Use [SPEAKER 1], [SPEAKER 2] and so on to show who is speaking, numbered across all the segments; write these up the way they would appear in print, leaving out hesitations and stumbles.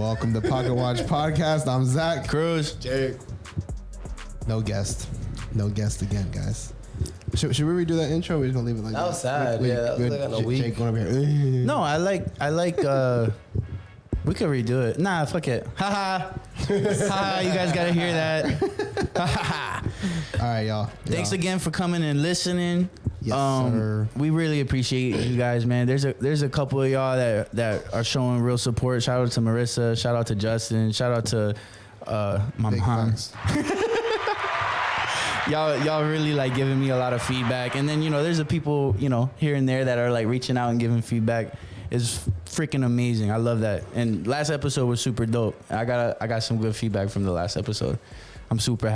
[SPEAKER 1] Welcome to Pocket Watch Podcast. I'm Zach.
[SPEAKER 2] Cruz.
[SPEAKER 3] Jake.
[SPEAKER 1] No guest. No guest again, guys. Should we redo that intro? We're just gonna leave it like that.
[SPEAKER 3] That was sad. Yeah, that was like on a week.
[SPEAKER 1] Jake going over here.
[SPEAKER 2] No, I like. We could redo it. Nah, fuck it. Ha ha. Ha. You guys gotta hear that. Ha ha.
[SPEAKER 1] All right, y'all.
[SPEAKER 2] Thanks again for coming and listening.
[SPEAKER 1] Yes, sir.
[SPEAKER 2] We really appreciate you guys, man. There's a couple of y'all that are showing real support. Shout out to Marissa. Shout out to Justin. Shout out to my
[SPEAKER 1] Big
[SPEAKER 2] mom.
[SPEAKER 1] facts.
[SPEAKER 2] Y'all really like giving me a lot of feedback, and then there's the people here and there that are like reaching out and giving feedback. Is freaking amazing. I love that. And last episode was super dope. I got some good feedback from the last episode. I'm super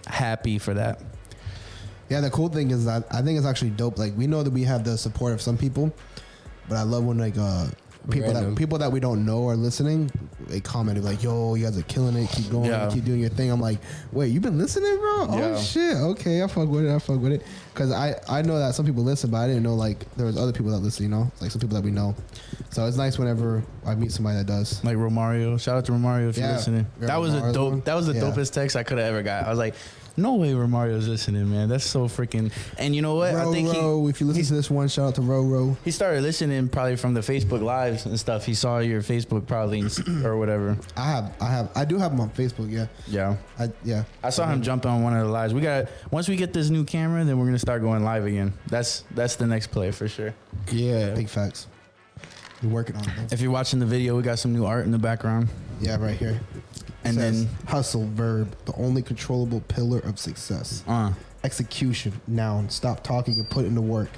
[SPEAKER 2] happy for that.
[SPEAKER 1] Yeah, the cool thing is that I think it's actually dope. Like, we know that we have the support of some people, but I love when like people that we don't know are listening. They comment like, "Yo, you guys are killing it. Keep going. Keep doing your thing." I'm like, "Wait, you been listening, bro?
[SPEAKER 2] Yeah.
[SPEAKER 1] Oh shit. Okay, I fuck with it. Because I know that some people listen, but I didn't know like there was other people that listen. Like some people that we know. So it's nice whenever I meet somebody that does.
[SPEAKER 2] Like Romario. Shout out to Romario if you're listening.
[SPEAKER 1] Yeah,
[SPEAKER 2] That was a dope.
[SPEAKER 1] one.
[SPEAKER 2] That was the dopest text I could have ever got. I was like, no way Romario's listening, man. That's so freaking. And you know what? I think
[SPEAKER 1] if you listen to this one, shout out to Ro.
[SPEAKER 2] he started listening probably from the Facebook lives and stuff. He saw your Facebook probably or whatever.
[SPEAKER 1] I do have him on Facebook. Yeah.
[SPEAKER 2] Yeah. I saw him jump on one of the lives. Once we get this new camera, then we're gonna start going live again. That's the next play for sure.
[SPEAKER 1] Yeah. Big facts. We're working on it.
[SPEAKER 2] If you're watching the video, we got some new art in the background.
[SPEAKER 1] Yeah, right here.
[SPEAKER 2] And then
[SPEAKER 1] hustle, verb, the only controllable pillar of success. Execution, noun, stop talking and put into work.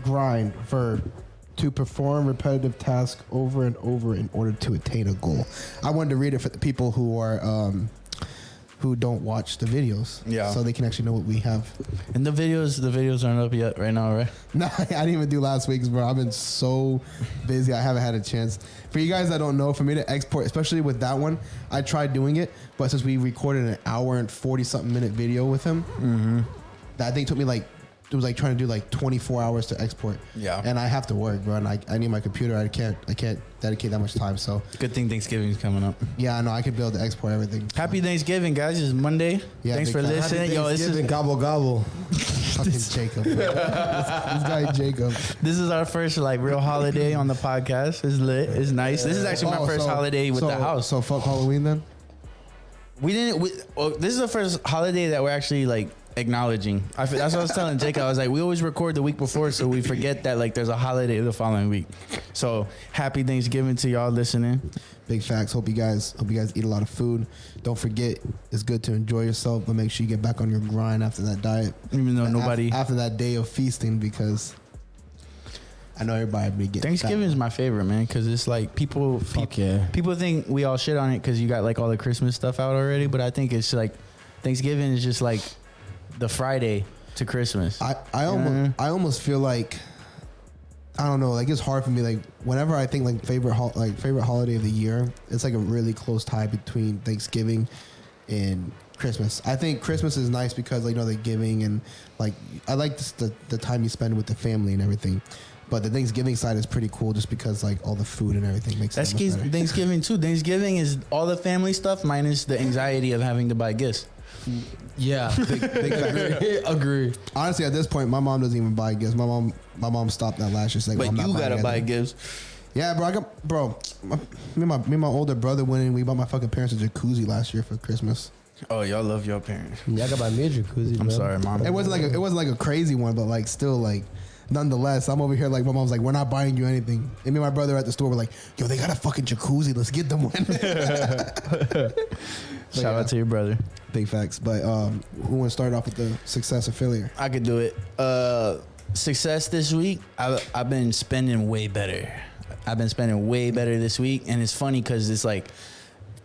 [SPEAKER 1] Grind, verb, to perform repetitive tasks over and over in order to attain a goal. I wanted to read it for the people who are who don't watch the videos, so they can actually know what we have.
[SPEAKER 2] And the videos aren't up yet right now, right?
[SPEAKER 1] No, I didn't even do last week's, bro. I've been so busy. I haven't had a chance. For you guys that don't know, for me to export, especially with that one, I tried doing it, but since we recorded an hour and 40-something minute video with him, that I think took me it was like trying to do like 24 hours to export. Yeah. And I have to work, bro. And I need my computer. I can't dedicate that much time. So
[SPEAKER 2] good thing Thanksgiving's coming up.
[SPEAKER 1] Yeah, I know. I could be able to export everything.
[SPEAKER 2] Happy Thanksgiving, guys. It's Monday. Yeah, thanks for listening.
[SPEAKER 3] Yo, this is gobble gobble.
[SPEAKER 1] Fucking Jacob. this guy Jacob.
[SPEAKER 2] This is our first like real holiday on the podcast. It's lit. It's nice. This is actually my first holiday with the house.
[SPEAKER 1] So fuck Halloween then?
[SPEAKER 2] This is the first holiday that we're actually like acknowledging. That's what I was telling Jake. I was like, we always record the week before, so we forget that like there's a holiday the following week. So happy Thanksgiving to y'all listening.
[SPEAKER 1] Big facts. Hope you guys eat a lot of food. Don't forget, it's good to enjoy yourself, but make sure you get back on your grind after that diet.
[SPEAKER 2] Even though
[SPEAKER 1] after that day of feasting, because I know everybody be getting
[SPEAKER 2] Thanksgiving is my favorite, man, because it's like people think we all shit on it because you got like all the Christmas stuff out already, but I think it's like Thanksgiving is just like the Friday to Christmas.
[SPEAKER 1] I almost feel like, I don't know, like it's hard for me, like whenever I think like favorite holiday of the year, it's like a really close tie between Thanksgiving and Christmas. I think Christmas is nice because the giving and like I like the time you spend with the family and everything. But the Thanksgiving side is pretty cool just because like all the food and everything makes it better.
[SPEAKER 2] Thanksgiving too. Thanksgiving is all the family stuff minus the anxiety of having to buy gifts.
[SPEAKER 3] Yeah, big agree.
[SPEAKER 1] Honestly, at this point, my mom doesn't even buy gifts. My mom stopped that last year. She's like,
[SPEAKER 2] but you gotta buy gifts.
[SPEAKER 1] Yeah, bro. Me and my older brother went in. We bought my fucking parents a jacuzzi last year for Christmas.
[SPEAKER 2] Oh, y'all love your parents.
[SPEAKER 3] Y'all gotta buy me a jacuzzi.
[SPEAKER 2] I'm sorry, mom.
[SPEAKER 1] It wasn't like a crazy one, but like still like. Nonetheless, I'm over here like my mom's like, we're not buying you anything. And me and my brother at the store were like, yo, they got a fucking jacuzzi. Let's get them one.
[SPEAKER 2] Shout out to your brother.
[SPEAKER 1] Big facts. But who want to start off with the success or failure?
[SPEAKER 2] I could do it. Success this week, I've been spending way better. This week. And it's funny because it's like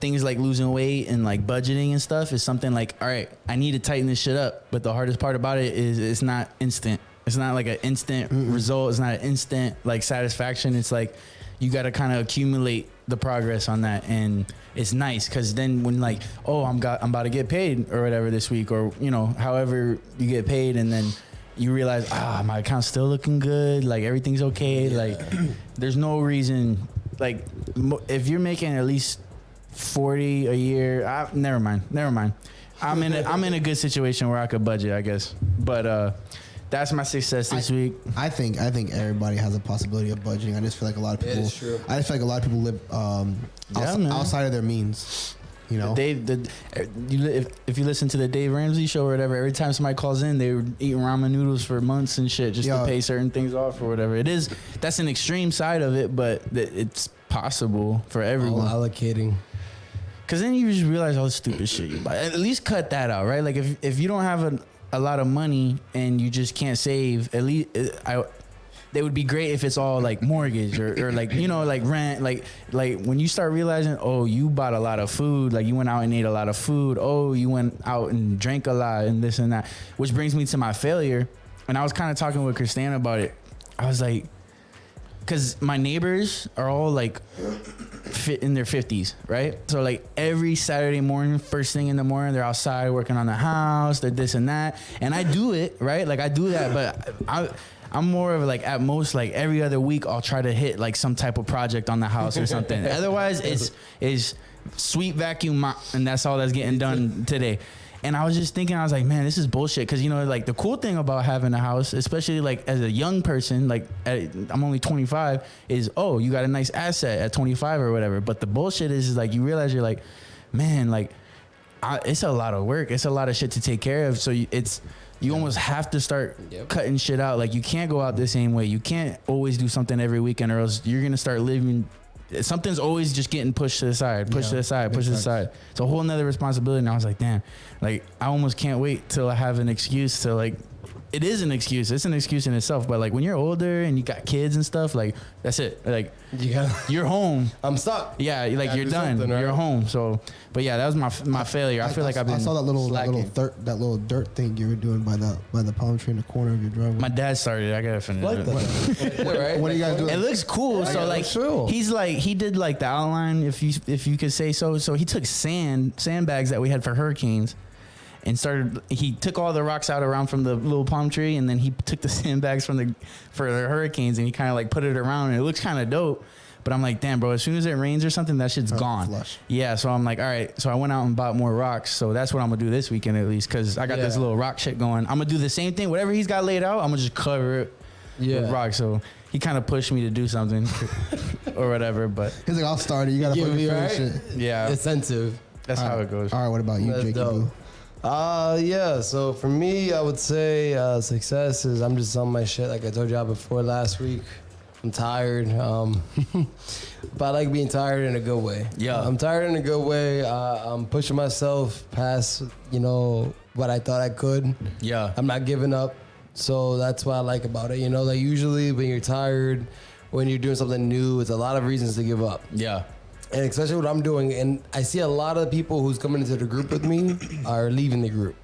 [SPEAKER 2] things like losing weight and like budgeting and stuff is something like, all right, I need to tighten this shit up. But the hardest part about it is it's not instant. It's not like an instant result. It's not an instant like satisfaction. It's like you got to kind of accumulate the progress on that, and it's nice because then when like, oh, I'm about to get paid or whatever this week, or however you get paid, and then you realize my account's still looking good, like everything's okay. Like there's no reason, like if you're making at least 40 a year. Never mind. I'm in a good situation where I could budget, I guess. But that's my success this week.
[SPEAKER 1] I think everybody has a possibility of budgeting. I just feel like a lot of people.
[SPEAKER 3] It's true.
[SPEAKER 1] I just feel like a lot of people live outside of their means. You know,
[SPEAKER 2] if you listen to the Dave Ramsey show or whatever, every time somebody calls in, they were eating ramen noodles for months and shit just to pay certain things off or whatever. That's an extreme side of it, but it's possible for everyone.
[SPEAKER 3] Allocating.
[SPEAKER 2] Cause then you just realize all the stupid shit you buy. At least cut that out, right? Like if you don't have a lot of money and you just can't save, at least they would be great if it's all like mortgage or like, you know, like rent, like when you start realizing, oh, you bought a lot of food, like you went out and ate a lot of food. Oh, you went out and drank a lot and this and that, which brings me to my failure. And I was kind of talking with Christina about it. I was like, cause my neighbors are all like fit in their 50s, right? So like every Saturday morning, first thing in the morning, they're outside working on the house, they're this and that. And I do it, right? Like I do that, but I'm more of like at most like every other week I'll try to hit like some type of project on the house or something. Otherwise it's sweep vacuum mop, and that's all that's getting done today. And I was just thinking, I was like, man, this is bullshit. Cause you know, like the cool thing about having a house, especially like as a young person, like I'm only 25, is, oh, you got a nice asset at 25 or whatever. But the bullshit is like, you realize you're like, man, like it's a lot of work. It's a lot of shit to take care of. So you almost have to start cutting shit out. Like you can't go out the same way. You can't always do something every weekend or else you're going to start living. Something's always just getting pushed to the side, pushed to the side. It's a whole nother responsibility. And I was like, damn, like I almost can't wait till I have an excuse to like, it is an excuse. It's an excuse in itself. But like when you're older and you got kids and stuff, like that's it. Like you're home.
[SPEAKER 3] I'm stuck.
[SPEAKER 2] Yeah, like you're done. Right? You're home. So, but yeah, that was my failure. I feel like I've been.
[SPEAKER 1] I saw that little dirt thing you were doing by the palm tree in the corner of your driveway.
[SPEAKER 2] My dad started. I gotta finish it.
[SPEAKER 3] Right?
[SPEAKER 1] What are you guys doing?
[SPEAKER 2] It looks cool. So like he did like the outline, if you could say so. So he took sandbags that we had for hurricanes. And he took all the rocks out around from the little palm tree, and then he took the sandbags for the hurricanes, and he kind of like put it around, and it looks kind of dope. But I'm like, damn, bro, as soon as it rains or something, that shit's gone. Flush. Yeah, so I'm like, all right. So I went out and bought more rocks. So that's what I'm gonna do this weekend at least, because I got this little rock shit going. I'm gonna do the same thing. Whatever he's got laid out, I'm gonna just cover it with rocks. So he kind of pushed me to do something or whatever. But
[SPEAKER 1] he's like, I'll start it. You gotta finish it.
[SPEAKER 2] Yeah,
[SPEAKER 3] incentive.
[SPEAKER 2] That's how it goes.
[SPEAKER 1] All right, what about you, Jakey?
[SPEAKER 3] So for me, I would say success is I'm just on my shit like I told y'all before last week. I'm tired, but I like being tired in a good way.
[SPEAKER 2] Yeah,
[SPEAKER 3] I'm tired in a good way. I'm pushing myself past, what I thought I could.
[SPEAKER 2] Yeah,
[SPEAKER 3] I'm not giving up, so that's what I like about it. Like usually when you're tired, when you're doing something new, it's a lot of reasons to give up.
[SPEAKER 2] Yeah.
[SPEAKER 3] And especially what I'm doing, and I see a lot of people who's coming into the group with me are leaving the group.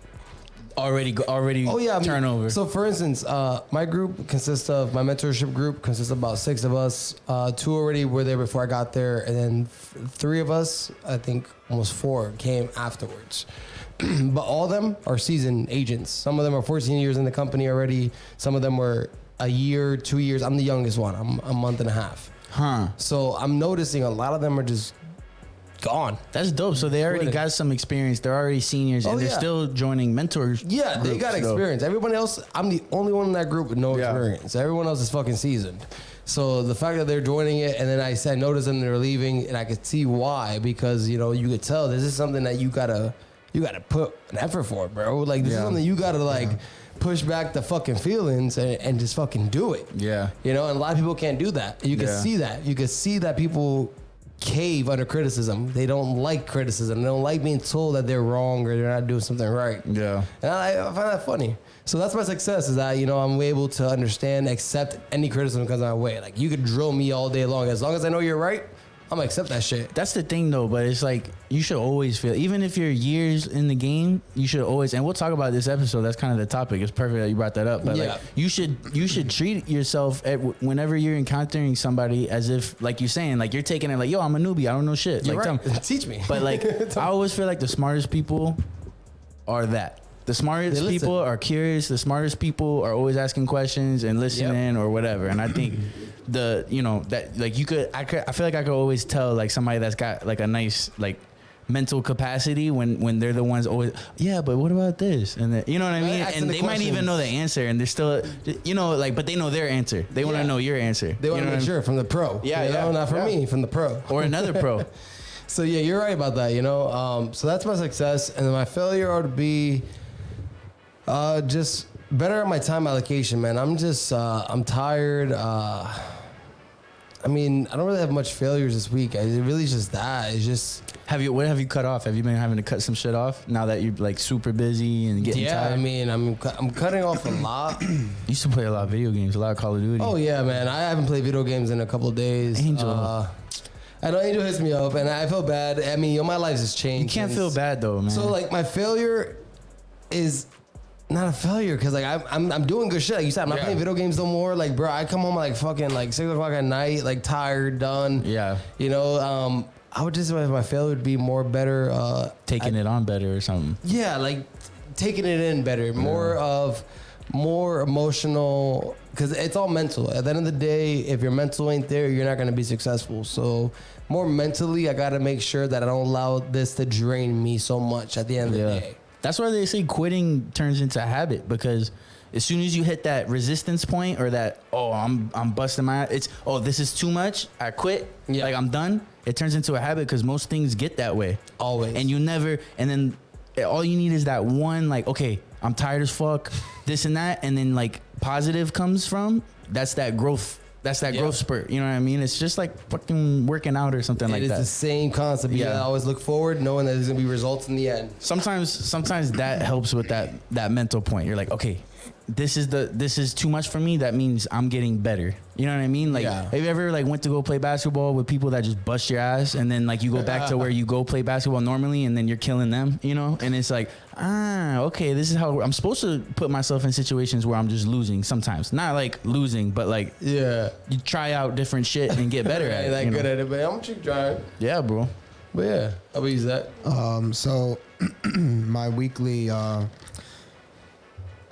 [SPEAKER 2] Already turnover.
[SPEAKER 3] So for instance, my mentorship group consists of about 6 of us. 2 already were there before I got there, and then 3 of us, I think almost 4, came afterwards. But all of them are seasoned agents. Some of them are 14 years in the company already. Some of them were a year, 2 years. I'm the youngest one. I'm a month and a half. So I'm noticing a lot of them are just gone.
[SPEAKER 2] That's dope. So they already got some experience. They're already seniors, and they're still joining mentors.
[SPEAKER 3] Yeah, they got experience. Everyone else, I'm the only one in that group with no experience. Everyone else is fucking seasoned. So the fact that they're joining it, and then I noticed them they're leaving, and I could see why, because you could tell this is something that you gotta put an effort for, bro. Like this is something you gotta push back the fucking feelings and just fucking do it.
[SPEAKER 2] Yeah.
[SPEAKER 3] And a lot of people can't do that. You can see that. You can see that people cave under criticism. They don't like criticism. They don't like being told that they're wrong or they're not doing something right.
[SPEAKER 2] Yeah.
[SPEAKER 3] And I find that funny. So that's my success, is that, I'm able to understand, accept any criticism that comes my way. Like, you could drill me all day long. As long as I know you're right, I'm gonna accept that shit.
[SPEAKER 2] That's the thing though, but it's like you should always feel, even if you're years in the game, you should always, and we'll talk about this episode, that's kind of the topic. It's perfect that you brought that up. But like you should treat yourself whenever you're encountering somebody as if, like you're saying, like you're taking it like, yo, I'm a newbie, I don't know shit.
[SPEAKER 3] You're
[SPEAKER 2] like
[SPEAKER 3] right. Teach me.
[SPEAKER 2] But like I always feel like the smartest people are that. The smartest
[SPEAKER 3] They listen.
[SPEAKER 2] people are curious. The smartest people are always asking questions and listening or whatever. And I think that like I feel like I could always tell like somebody that's got like a nice like mental capacity when they're the ones always, yeah, but what about this? And you know what I mean? And they might even know the answer and they're still, but they know their answer. They want to know your answer.
[SPEAKER 3] They want to make sure from the pro. Not from me, from the pro.
[SPEAKER 2] Or another pro.
[SPEAKER 3] So yeah, you're right about that, So that's my success. And then my failure would be just better at my time allocation, man. I'm just, I'm tired. I mean, I don't really have much failures this week. It really just that. It's just.
[SPEAKER 2] What have you cut off? Have you been having to cut some shit off now that you're like super busy and getting tired?
[SPEAKER 3] I mean, I'm cutting off a lot.
[SPEAKER 2] You used to play a lot of video games, a lot of Call of Duty.
[SPEAKER 3] Oh yeah, man. I haven't played video games in a couple of days.
[SPEAKER 2] Angel.
[SPEAKER 3] I know Angel hits me up, and I feel bad. I mean, my life has changed.
[SPEAKER 2] You can't feel bad though, man.
[SPEAKER 3] So like, my failure is not a failure because like I'm doing good shit. Like you said, I'm not playing video games no more. Like, bro, I come home like fucking like 6 o'clock at night, like tired, done.
[SPEAKER 2] Yeah.
[SPEAKER 3] I would just say my failure would be better
[SPEAKER 2] taking it on better or something.
[SPEAKER 3] Yeah, like taking it in better, more emotional, because it's all mental. At the end of the day, if your mental ain't there, you're not gonna be successful. So more mentally, I gotta make sure that I don't allow this to drain me so much at the end of the day.
[SPEAKER 2] That's why they say quitting turns into a habit, because as soon as you hit that resistance point or that, I'm busting my ass, this is too much, I quit, like I'm done, it turns into a habit because most things get that way.
[SPEAKER 3] Always.
[SPEAKER 2] And then all you need is that one, like, okay, I'm tired as fuck, this and that, and then like positive comes from, that's that growth. That's that growth spurt. You know what I mean? It's just like fucking working out or something like that.
[SPEAKER 3] It is the same concept. Yeah. I always look forward knowing that there's going to be results in the end.
[SPEAKER 2] Sometimes that helps with that mental point. You're like, okay, this is too much for me. That means I'm getting better. You know what I mean? Like, have you ever like went to go play basketball with people that just bust your ass, and then like you go back to where you go play basketball normally, and then you're killing them, and it's like, okay, this is how I'm supposed to put myself in situations where I'm just losing sometimes. Not like losing, but like, you try out different shit and get better at it.
[SPEAKER 3] That good at it, but I'm gonna keep trying.
[SPEAKER 2] Yeah, bro.
[SPEAKER 3] But yeah, how about you, Zach?
[SPEAKER 1] So my weekly, I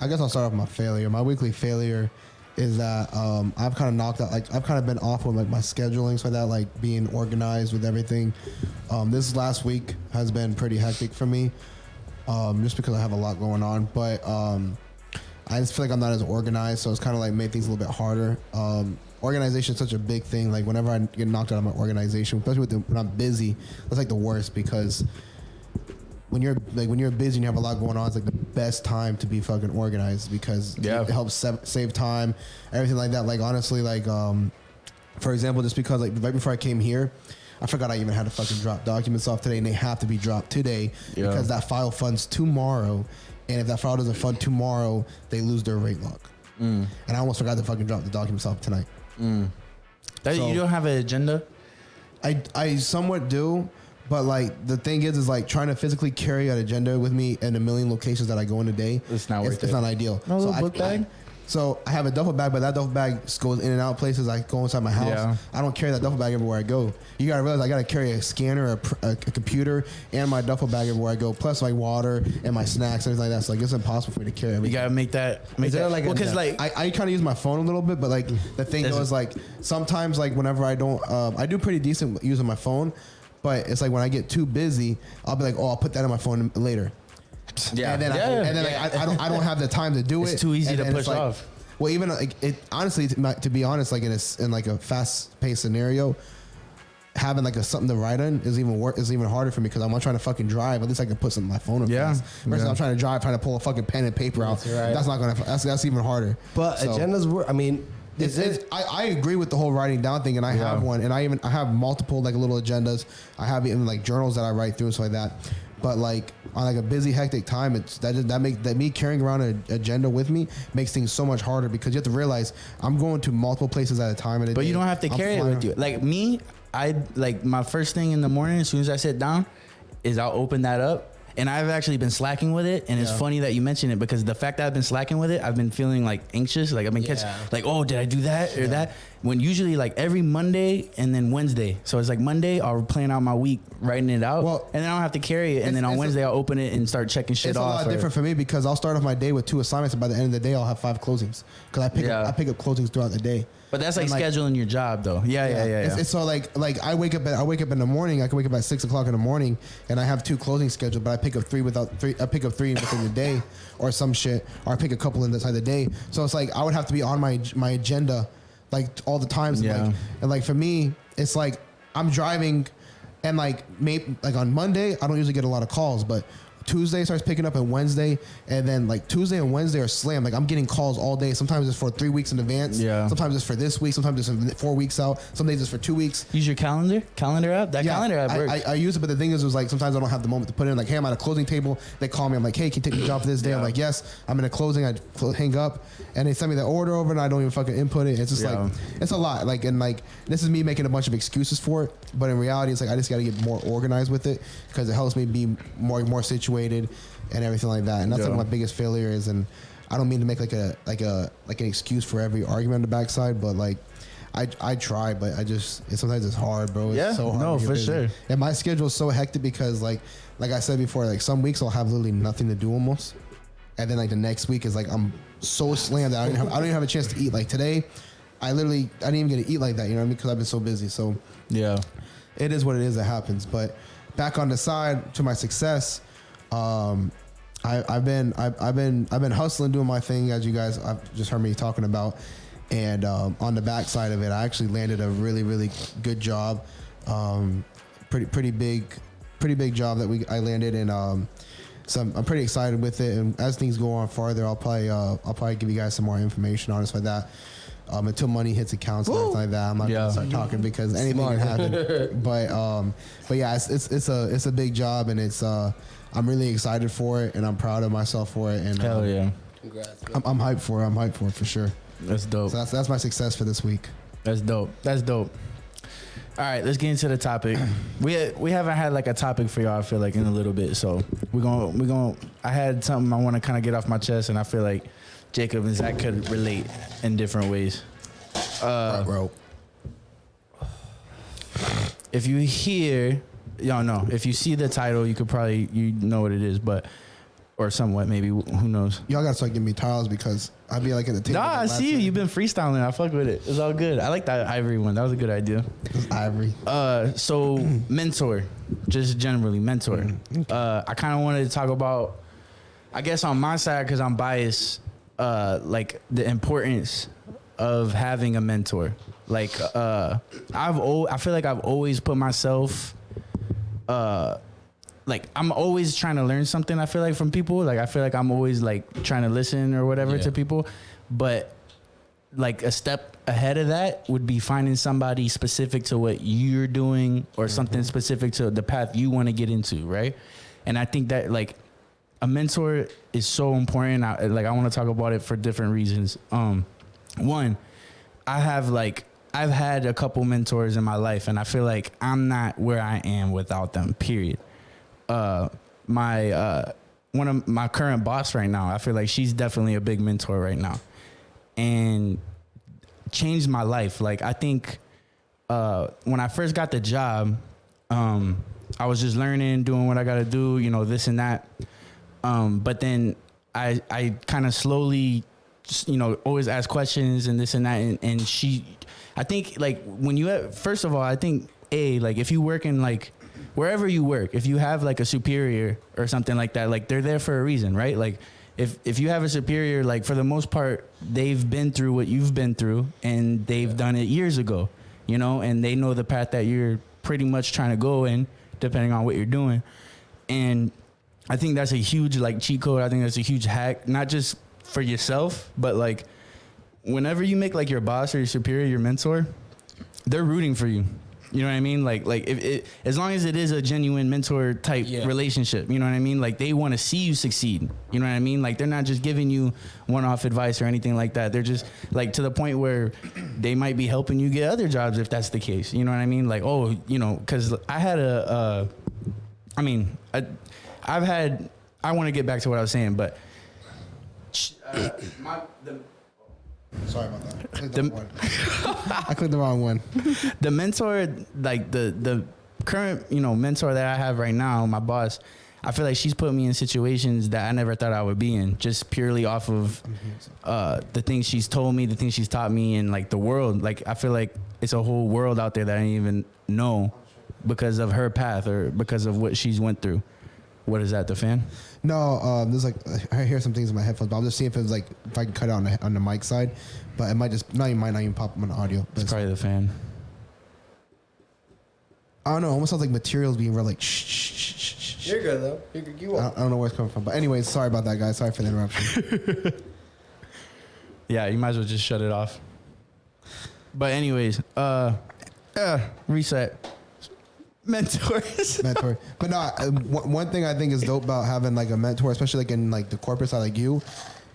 [SPEAKER 1] guess I'll start off with my failure. My weekly failure is that I've kind of knocked out, like I've kind of been off with like my scheduling, so that like being organized with everything. This last week has been pretty hectic for me, just because I have a lot going on. But I just feel like I'm not as organized, so it's kind of like made things a little bit harder. Organization is such a big thing. Like whenever I get knocked out of my organization, especially when I'm busy, that's like the worst, because when you're busy and you have a lot going on, it's like the best time to be fucking organized, because it helps save time, everything like that. Like honestly, like for example, just because like right before I came here, I forgot I even had to fucking drop documents off today, and they have to be dropped today because that file funds tomorrow, and if that file doesn't fund tomorrow, they lose their rate lock. And I almost forgot to fucking drop the documents off tonight.
[SPEAKER 2] You don't have an agenda?
[SPEAKER 1] I somewhat do. But like the thing is like trying to physically carry an agenda with me in a million locations that I go in a day.
[SPEAKER 2] It's not worth it.
[SPEAKER 1] It's not ideal.
[SPEAKER 2] No little book bag.
[SPEAKER 1] So I have a duffel bag, but that duffel bag goes in and out places. I go inside my house.
[SPEAKER 2] Yeah.
[SPEAKER 1] I don't carry that duffel bag everywhere I go. You gotta realize I gotta carry a scanner, a computer, and my duffel bag everywhere I go, plus like water and my snacks and everything like that. So like it's impossible for me to carry everything.
[SPEAKER 2] You gotta make that.
[SPEAKER 1] Like, well, because like I kind of use my phone a little bit, but like the thing though is like sometimes like whenever I don't, I do pretty decent using my phone. But it's like when I get too busy, I'll be like, I'll put that on my phone later.
[SPEAKER 2] Yeah.
[SPEAKER 1] And then I don't have the time to do it.
[SPEAKER 2] It's too easy to push
[SPEAKER 1] like,
[SPEAKER 2] off.
[SPEAKER 1] Well, even like it honestly, to be honest, like in like a fast paced scenario, having like something to write on is even harder for me, because I'm not trying to fucking drive. At least I can put something on my phone. Versus I'm trying to drive, trying to pull a fucking pen and paper out. Right. That's not gonna. That's even harder.
[SPEAKER 3] But agendas were. I mean.
[SPEAKER 1] I agree with the whole writing down thing, and I have one, and I have multiple like little agendas. I have even like journals that I write through and stuff like that. But like on like a busy, hectic time, it's that me carrying around an agenda with me makes things so much harder, because you have to realize I'm going to multiple places at a time. But
[SPEAKER 2] you don't have to carry it with you. Like me, I like my first thing in the morning as soon as I sit down is I'll open that up. And I've actually been slacking with it, and it's funny that you mention it, because the fact that I've been slacking with it, I've been feeling like anxious, like I've been catching, like, oh, did I do that or that? when usually like every Monday and then Wednesday. So it's like Monday, I'll plan out my week, writing it out,
[SPEAKER 1] Well,
[SPEAKER 2] and then I don't have to carry it. And then on Wednesday, I'll open it and start checking shit
[SPEAKER 1] It's
[SPEAKER 2] off.
[SPEAKER 1] a lot different for me because I'll start off my day with 2 assignments, and by the end of the day, I'll have 5 closings because I pick up closings throughout the day.
[SPEAKER 2] But that's like
[SPEAKER 1] And,
[SPEAKER 2] scheduling your job, though. Yeah.
[SPEAKER 1] It's so like I wake up in the morning. I can wake up at 6 o'clock in the morning, and I have 2 closings scheduled. But I pick up 3 I pick up 3 within the day, or some shit, or I pick a couple inside the day. So it's like I would have to be on my agenda, like all the times.
[SPEAKER 2] Yeah.
[SPEAKER 1] And like for me, it's like I'm driving, and like maybe like on Monday I don't usually get a lot of calls, but Tuesday starts picking up, and Wednesday, and then like Tuesday and Wednesday are slammed. Like I'm getting calls all day. Sometimes it's for 3 weeks in advance.
[SPEAKER 2] Yeah.
[SPEAKER 1] Sometimes it's for this week. Sometimes it's 4 weeks out. Some days it's for 2 weeks.
[SPEAKER 2] Use your calendar app. That calendar app works.
[SPEAKER 1] I use it, but the thing is like sometimes I don't have the moment to put in. Like, hey, I'm at a closing table. They call me. I'm like, hey, can you take the job for this day? I'm like, yes. I'm in a closing. I hang up, and they send me the order over, and I don't even fucking input it. It's just like it's a lot. Like, and like this is me making a bunch of excuses for it, but in reality, it's like I just got to get more organized with it because it helps me be more situated and everything like that. And that's like my biggest failure is. And I don't mean to make like an excuse for every argument on the backside, but like I try, but sometimes it's hard, bro. It's so hard.
[SPEAKER 2] No, for sure.
[SPEAKER 1] And my schedule is so hectic because like I said before, like some weeks I'll have literally nothing to do almost, and then like the next week is like I'm so slammed that I don't even have a chance to eat. Like today, I didn't even get to eat like that. You know what I mean? Because I've been so busy. So
[SPEAKER 2] yeah,
[SPEAKER 1] it is what it is. It happens. But back on the side to my success. I've been hustling, doing my thing, as you guys have just heard me talking about, and on the backside of it, I actually landed a really, really good job, pretty big job that I landed, and so I'm pretty excited with it. And as things go on farther, I'll probably give you guys some more information on it like that. Until money hits accounts and everything like that, I'm not gonna start talking because anything can happen. But yeah, it's a big job, and it's I'm really excited for it, and I'm proud of myself for it. And
[SPEAKER 2] hell yeah,
[SPEAKER 3] congrats.
[SPEAKER 1] I'm hyped for it. I'm hyped for it for sure.
[SPEAKER 2] That's dope.
[SPEAKER 1] So that's my success for this week.
[SPEAKER 2] That's dope. All right, let's get into the topic. We haven't had like a topic for y'all, I feel like, in a little bit. So we're gonna I had something I want to kind of get off my chest, and I feel like Jacob and Zach could relate in different ways.
[SPEAKER 1] Bro.
[SPEAKER 2] If you hear, y'all know, if you see the title, you could probably, you know what it is, but, or somewhat maybe, who knows?
[SPEAKER 1] Y'all gotta start giving me titles because I'd be like in the table.
[SPEAKER 2] Nah, I see you. You've been freestyling. I fuck with it. It's all good. I like that Ivory one. That was a good idea.
[SPEAKER 1] It's Ivory.
[SPEAKER 2] So mentor, just generally mentor. I kind of wanted to talk about, I guess on my side, because I'm biased, like the importance of having a mentor. Like I feel like I've always put myself, like I'm always trying to learn something. I feel like from people. Like I feel like I'm always like trying to listen or whatever to people, but like a step ahead of that would be finding somebody specific to what you're doing or something specific to the path you want to get into, right? And I think that like a mentor is so important. I want to talk about it for different reasons. One, I've had a couple mentors in my life, and I feel like I'm not where I am without them, period. One of my current boss right now, I feel like she's definitely a big mentor right now and changed my life. Like I think, when I first got the job, I was just learning, doing what I got to do, you know, this and that. But then I kind of slowly, you know, always ask questions and this and that. And she, I think like when you, first of all, I think like if you work in like wherever you work, if you have like a superior or something like that, like they're there for a reason, right? Like if you have a superior, like for the most part, they've been through what you've been through and they've done it years ago, you know, and they know the path that you're pretty much trying to go in, depending on what you're doing. And I think that's a huge like cheat code. I think that's a huge hack, not just for yourself, but like whenever you make like your boss or your superior, your mentor, they're rooting for you. You know what I mean? Like if it, as long as it is a genuine mentor type relationship, you know what I mean? Like they want to see you succeed. You know what I mean? Like they're not just giving you one-off advice or anything like that. They're just like to the point where they might be helping you get other jobs if that's the case. You know what I mean? Like, oh, you know, because I had I want to get back to what I was saying, but
[SPEAKER 1] Sorry about that. I clicked the wrong one. I clicked the wrong one.
[SPEAKER 2] The mentor, like the current, mentor that I have right now, my boss, I feel like she's put me in situations that I never thought I would be in, just purely off of the things she's told me, the things she's taught me, and like the world. Like I feel like it's a whole world out there that I didn't even know because of her path or because of what she's went through. What is that, the fan?
[SPEAKER 1] No, there's like I hear some things in my headphones, but I'm just seeing if it was like if I can cut it on the mic side, but it might not even pop up on the audio.
[SPEAKER 2] It's probably the fan.
[SPEAKER 1] I don't know. It almost sounds like materials being real like shh.
[SPEAKER 3] You're good though. You're good.
[SPEAKER 1] I don't know where it's coming from, but anyways, sorry about that, guys. Sorry for the interruption.
[SPEAKER 2] Yeah, you might as well just shut it off. But anyways, reset. Mentors.
[SPEAKER 1] Mentor, but no. One thing I think is dope about having like a mentor, especially like in like the corporate side, like you,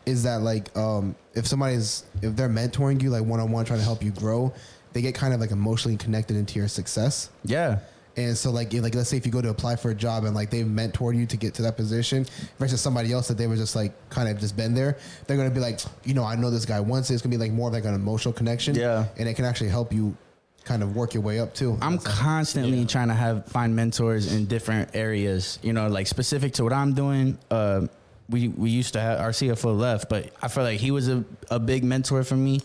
[SPEAKER 1] is that like if they're mentoring you like one-on-one, trying to help you grow, they get kind of like emotionally connected into your success.
[SPEAKER 2] Yeah.
[SPEAKER 1] And so like let's say if you go to apply for a job and like they've mentored you to get to that position versus somebody else that they were just like kind of just been there, they're gonna be like, I know this guy once. It's gonna be like more of like an emotional connection.
[SPEAKER 2] Yeah.
[SPEAKER 1] And it can actually help you kind of work your way up too.
[SPEAKER 2] I'm constantly trying to find mentors in different areas, like specific to what I'm doing. We used to have our CFO left, but I feel like he was a big mentor for me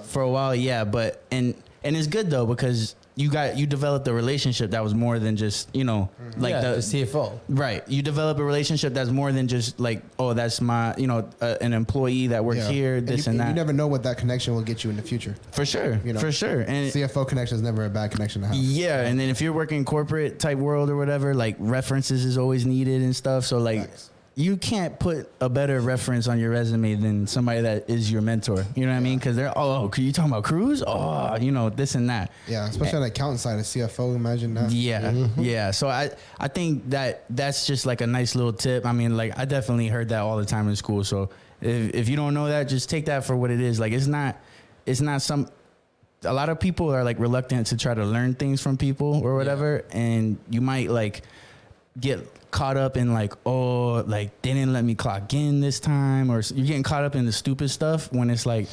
[SPEAKER 2] for a while. Yeah. But, and it's good though, because you developed a relationship that was more than just, like the
[SPEAKER 3] CFO.
[SPEAKER 2] Right. You develop a relationship that's more than just like, oh, that's my, an employee that works here, and that.
[SPEAKER 1] You never know what that connection will get you in the future.
[SPEAKER 2] For sure. For sure. And
[SPEAKER 1] CFO connection is never a bad connection to have.
[SPEAKER 2] Yeah. And then if you're working corporate type world or whatever, like references is always needed and stuff. So like, you can't put a better reference on your resume than somebody that is your mentor. You know what I mean? Because they're, could you talking about Cruz? Oh, this and that.
[SPEAKER 1] Yeah, especially on the accountant side of CFO, imagine that.
[SPEAKER 2] Yeah, yeah. So I think that's just like a nice little tip. I mean, like I definitely heard that all the time in school. So if you don't know that, just take that for what it is. Like it's not a lot of people are like reluctant to try to learn things from people or whatever. And you might like get caught up in like, oh, like they didn't let me clock in this time, or you're getting caught up in the stupid stuff when it's like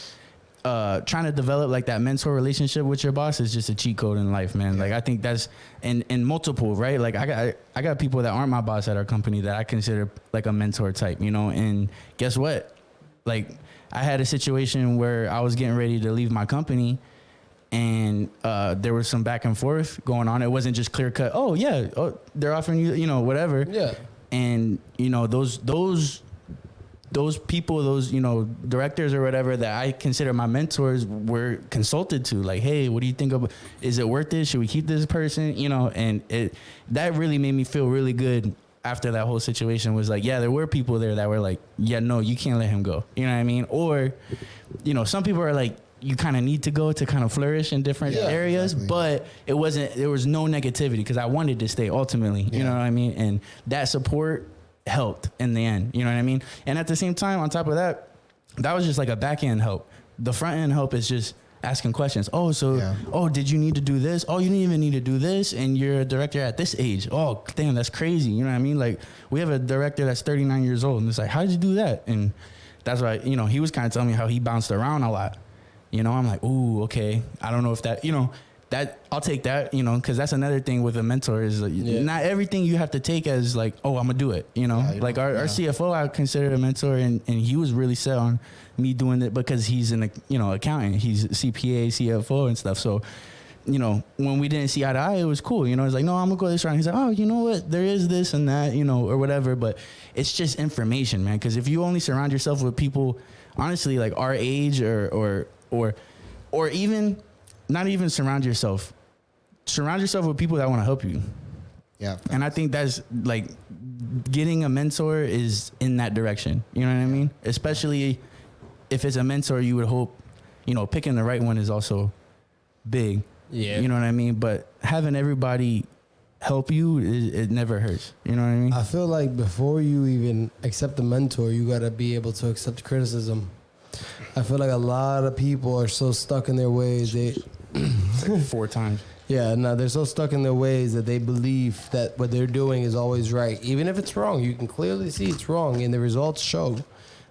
[SPEAKER 2] trying to develop like that mentor relationship with your boss is just a cheat code in life, man. Like I think that's and multiple, right? Like I got people that aren't my boss at our company that I consider like a mentor type, and guess what? Like I had a situation where I was getting ready to leave my company, and there was some back and forth going on. It wasn't just clear cut. Oh yeah, they're offering you, whatever.
[SPEAKER 3] Yeah.
[SPEAKER 2] And those people, those directors or whatever that I consider my mentors were consulted to. Like, hey, what do you think of? Is it worth it? Should we keep this person? And that really made me feel really good after that whole situation. Was like, yeah, there were people there that were like, yeah, no, you can't let him go. You know what I mean? Or, some people are like, you kind of need to go to kind of flourish in different areas, exactly. But there was no negativity because I wanted to stay ultimately, you know what I mean? And that support helped in the end, you know what I mean? And at the same time, on top of that, that was just like a back end help. The front end help is just asking questions. Oh, did you need to do this? Oh, you didn't even need to do this. And you're a director at this age. Oh, damn, that's crazy. You know what I mean? Like we have a director that's 39 years old and it's like, how did you do that? And that's why, he was kind of telling me how he bounced around a lot. I'm like, ooh, okay. I don't know if that, that I'll take that, because that's another thing with a mentor is not everything you have to take as like, oh, I'm gonna do it. Like our CFO, I consider a mentor, and he was really set on me doing it because he's an accountant, he's CPA, CFO, and stuff. So, when we didn't see eye to eye, it was cool. It's like, no, I'm gonna go this route. He's like, oh, you know what? There is this and that, or whatever. But it's just information, man. Because if you only surround yourself with people, honestly, like our age or even not even surround yourself with people that want to help you.
[SPEAKER 1] Yeah.
[SPEAKER 2] And I think that's like getting a mentor is in that direction. You know what I mean? Especially if it's a mentor, you would hope, picking the right one is also big. Yeah. You know what I mean? But having everybody help you, it never hurts. You know what I mean?
[SPEAKER 3] I feel like before you even accept a mentor, you got to be able to accept criticism. I feel like a lot of people are so stuck in their ways.
[SPEAKER 2] Like 4 times.
[SPEAKER 3] Yeah, no, they're so stuck in their ways that they believe that what they're doing is always right. Even if it's wrong, you can clearly see it's wrong, and the results show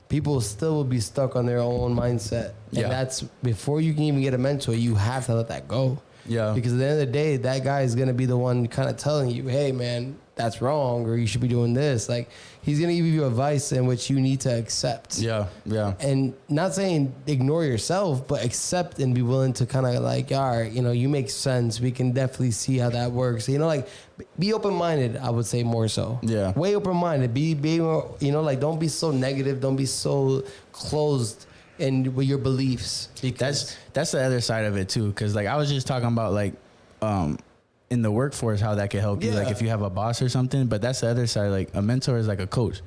[SPEAKER 3] people still will be stuck on their own mindset. And that's before you can even get a mentor, you have to let that go.
[SPEAKER 2] Yeah.
[SPEAKER 3] Because at the end of the day, that guy is going to be the one kind of telling you, hey, man, that's wrong, or you should be doing this. Like, he's going to give you advice in which you need to accept.
[SPEAKER 2] Yeah, yeah.
[SPEAKER 3] And not saying ignore yourself, but accept and be willing to kind of like, all right, you know, you make sense. We can definitely see how that works. You know, like, be open-minded, I would say more so.
[SPEAKER 2] Yeah.
[SPEAKER 3] Way open-minded. Be you know, like, don't be so negative. Don't be so closed in with your beliefs.
[SPEAKER 2] That's the other side of it too, because like I was just talking about like in the workforce how that could help you, like if you have a boss or something. But that's the other side. Like a mentor is like a coach,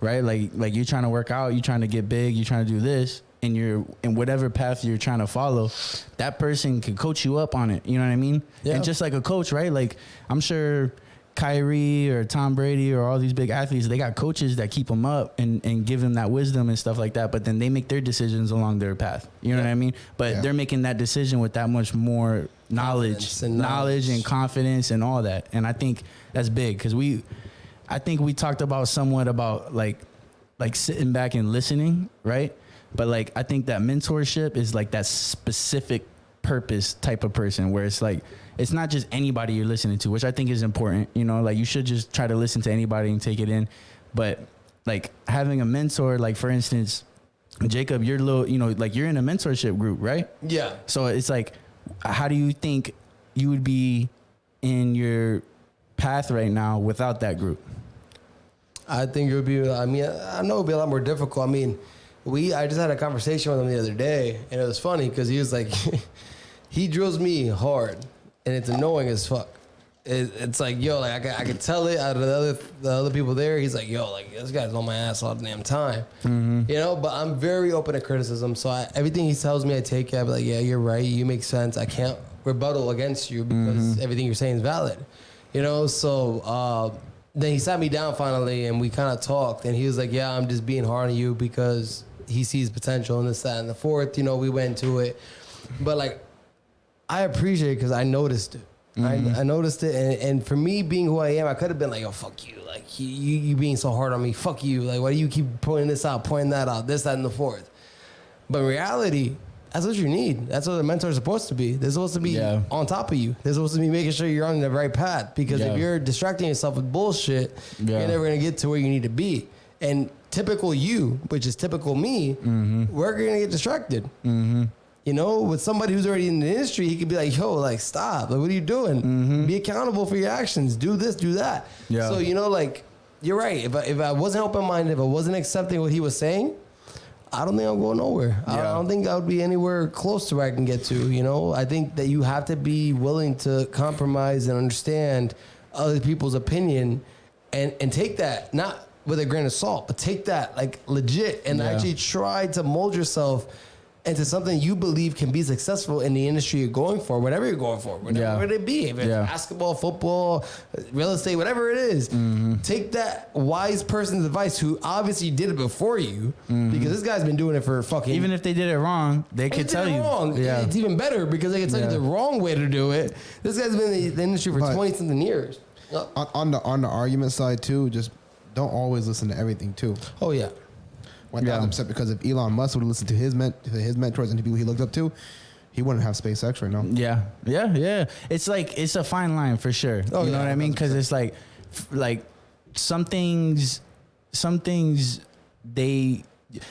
[SPEAKER 2] right? Like you're trying to work out, you're trying to get big, you're trying to do this, and you're in whatever path you're trying to follow, that person can coach you up on it. You know what I mean?
[SPEAKER 3] Yeah.
[SPEAKER 2] And just like a coach, right? Like I'm sure Kyrie or Tom Brady or all these big athletes, they got coaches that keep them up and give them that wisdom and stuff like that. But then they make their decisions along their path. You know what I mean? But they're making that decision with that much more knowledge and confidence and all that. And I think that's big because I think we talked about somewhat about like sitting back and listening, right? But like I think that mentorship is like that specific purpose type of person where it's like it's not just anybody you're listening to, which I think is important. You know, like you should just try to listen to anybody and take it in. But like having a mentor, like for instance, Jacob, you're like you're in a mentorship group, right?
[SPEAKER 3] Yeah.
[SPEAKER 2] So it's like, how do you think you would be in your path right now without that group?
[SPEAKER 3] I think it would be, I know it would be a lot more difficult. I mean, I just had a conversation with him the other day, and it was funny because he was like, he drills me hard, and it's annoying as fuck. It's like, yo, like I could tell it out of the other people there. He's like, yo, like this guy's on my ass all the damn time, you know. But I'm very open to criticism, so everything he tells me, I take it. I be like, yeah, you're right. You make sense. I can't rebuttal against you because everything you're saying is valid, you know. So then he sat me down finally, and we kind of talked, and he was like, yeah, I'm just being hard on you because he sees potential in this, that, and the fourth. You know, we went into it, but like I appreciate it because I noticed it. I noticed it, and for me being who I am, I could have been like, "Yo, fuck you!" Like you being so hard on me, fuck you! Like why do you keep pointing this out, pointing that out, this, that, and the fourth? But in reality, that's what you need. That's what a mentor is supposed to be. They're supposed to be on top of you. They're supposed to be making sure you're on the right path. Because if you're distracting yourself with bullshit, you're never gonna get to where you need to be. And typical you, which is typical me, we're gonna get distracted. You know, with somebody who's already in the industry, he could be like, yo, like, stop. Like, what are you doing? Be accountable for your actions. Do this, do that. Yeah. So, you know, like, you're right. If I wasn't open-minded, if I wasn't accepting what he was saying, I don't think I'm going nowhere. I don't think I would be anywhere close to where I can get to, you know? I think that you have to be willing to compromise and understand other people's opinion and take that, not with a grain of salt, but take that, like, legit and actually try to mold yourself into something you believe can be successful in the industry you're going for, whatever you're going for, whatever it be, if it's basketball, football, real estate, whatever it is. Take that wise person's advice who obviously did it before you, because this guy's been doing it for fucking...
[SPEAKER 2] Even if they did it wrong, they could tell you.
[SPEAKER 3] Yeah. It's even better because they can tell you the wrong way to do it. This guy's been in the industry for 20-something years.
[SPEAKER 1] On the argument side, too, just don't always listen to everything, too.
[SPEAKER 3] Oh, yeah.
[SPEAKER 1] 1,000%, because if Elon Musk would have listened to his mentors and the people he looked up to, he wouldn't have SpaceX right now.
[SPEAKER 2] Yeah. It's like, it's a fine line for sure. You know what I mean? Because it's like some things they,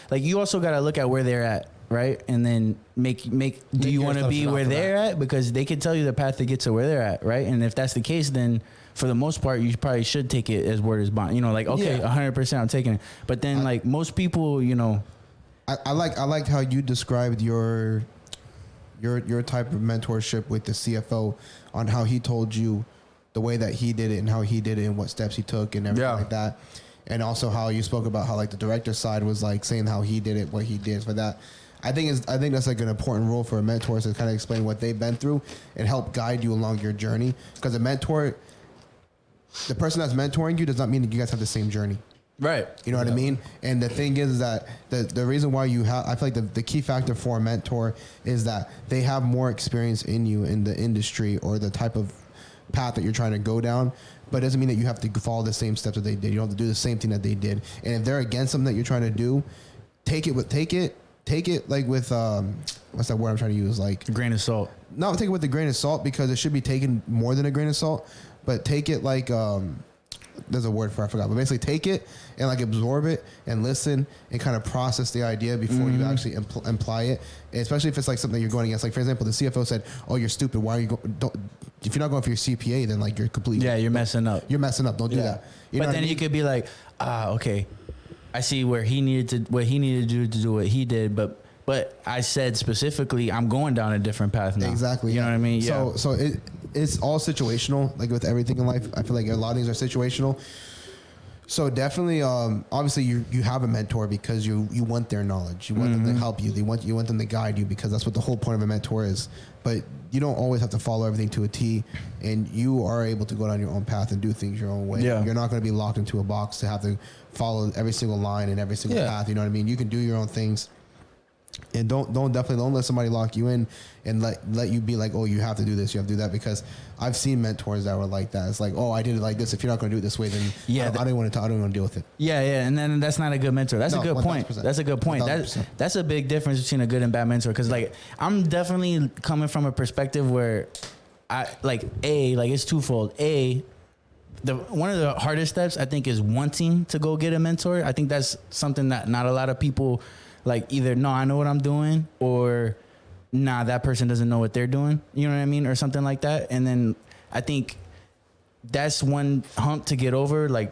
[SPEAKER 2] like you also got to look at where they're at, right? And then do you want to be where they're at? Because they could tell you the path to get to where they're at, right? And if that's the case, then for the most part, you probably should take it as word is bond. You know, like, okay, 100% I'm taking it. But then, like, most people, you know.
[SPEAKER 1] I like how you described your type of mentorship with the CFO on how he told you the way that he did it and how he did it and what steps he took and everything like that. And also how you spoke about how, like, the director side was, like, saying how he did it, what he did for that. I think that's like an important role for a mentor, to kind of explain what they've been through and help guide you along your journey. Because a mentor... the person that's mentoring you does not mean that you guys have the same journey.
[SPEAKER 2] Right.
[SPEAKER 1] You know what I mean? And the thing is that the reason why you have, I feel like the key factor for a mentor is that they have more experience in you in the industry or the type of path that you're trying to go down. But it doesn't mean that you have to follow the same steps that they did. You don't have to do the same thing that they did. And if they're against something that you're trying to do, take it like with what's that word I'm trying to use? Like
[SPEAKER 2] A grain of salt.
[SPEAKER 1] no, take it with a grain of salt because it should be taken more than a grain of salt. But take it like there's a word for it, I forgot. But basically, take it and like absorb it and listen and kind of process the idea before you actually imply it. And especially if it's like something you're going against. Like for example, the CFO said, "Oh, you're stupid. Why are you if you're not going for your CPA, then like you're completely
[SPEAKER 2] Yeah, you're messing up.
[SPEAKER 1] You're messing up. Don't do that."
[SPEAKER 2] But then you could be like, okay, I see what he needed to do what he did, but I said specifically, I'm going down a different path now.
[SPEAKER 1] Exactly.
[SPEAKER 2] You know what I mean? Yeah.
[SPEAKER 1] So it's all situational. Like with everything in life, I feel like a lot of things are situational. So definitely, obviously, you have a mentor because you want their knowledge. You want them to help you. You want them to guide you because that's what the whole point of a mentor is. But you don't always have to follow everything to a T, and you are able to go down your own path and do things your own way.
[SPEAKER 2] Yeah.
[SPEAKER 1] You're not going to be locked into a box to have to follow every single line and every single path. You know what I mean? You can do your own things. And don't let somebody lock you in and let you be like, oh, you have to do this, you have to do that, because I've seen mentors that were like that. It's like, oh, I did it like this. If you're not going to do it this way, then I don't want to deal with it.
[SPEAKER 2] Yeah, and then that's not a good mentor. That's a good point. That's a good point. That's a big difference between a good and bad mentor. Because like I'm definitely coming from a perspective where it's twofold. One of the hardest steps I think is wanting to go get a mentor. I think that's something that not a lot of people. Like either, no, I know what I'm doing, or nah, that person doesn't know what they're doing. You know what I mean? Or something like that. And then I think that's one hump to get over, like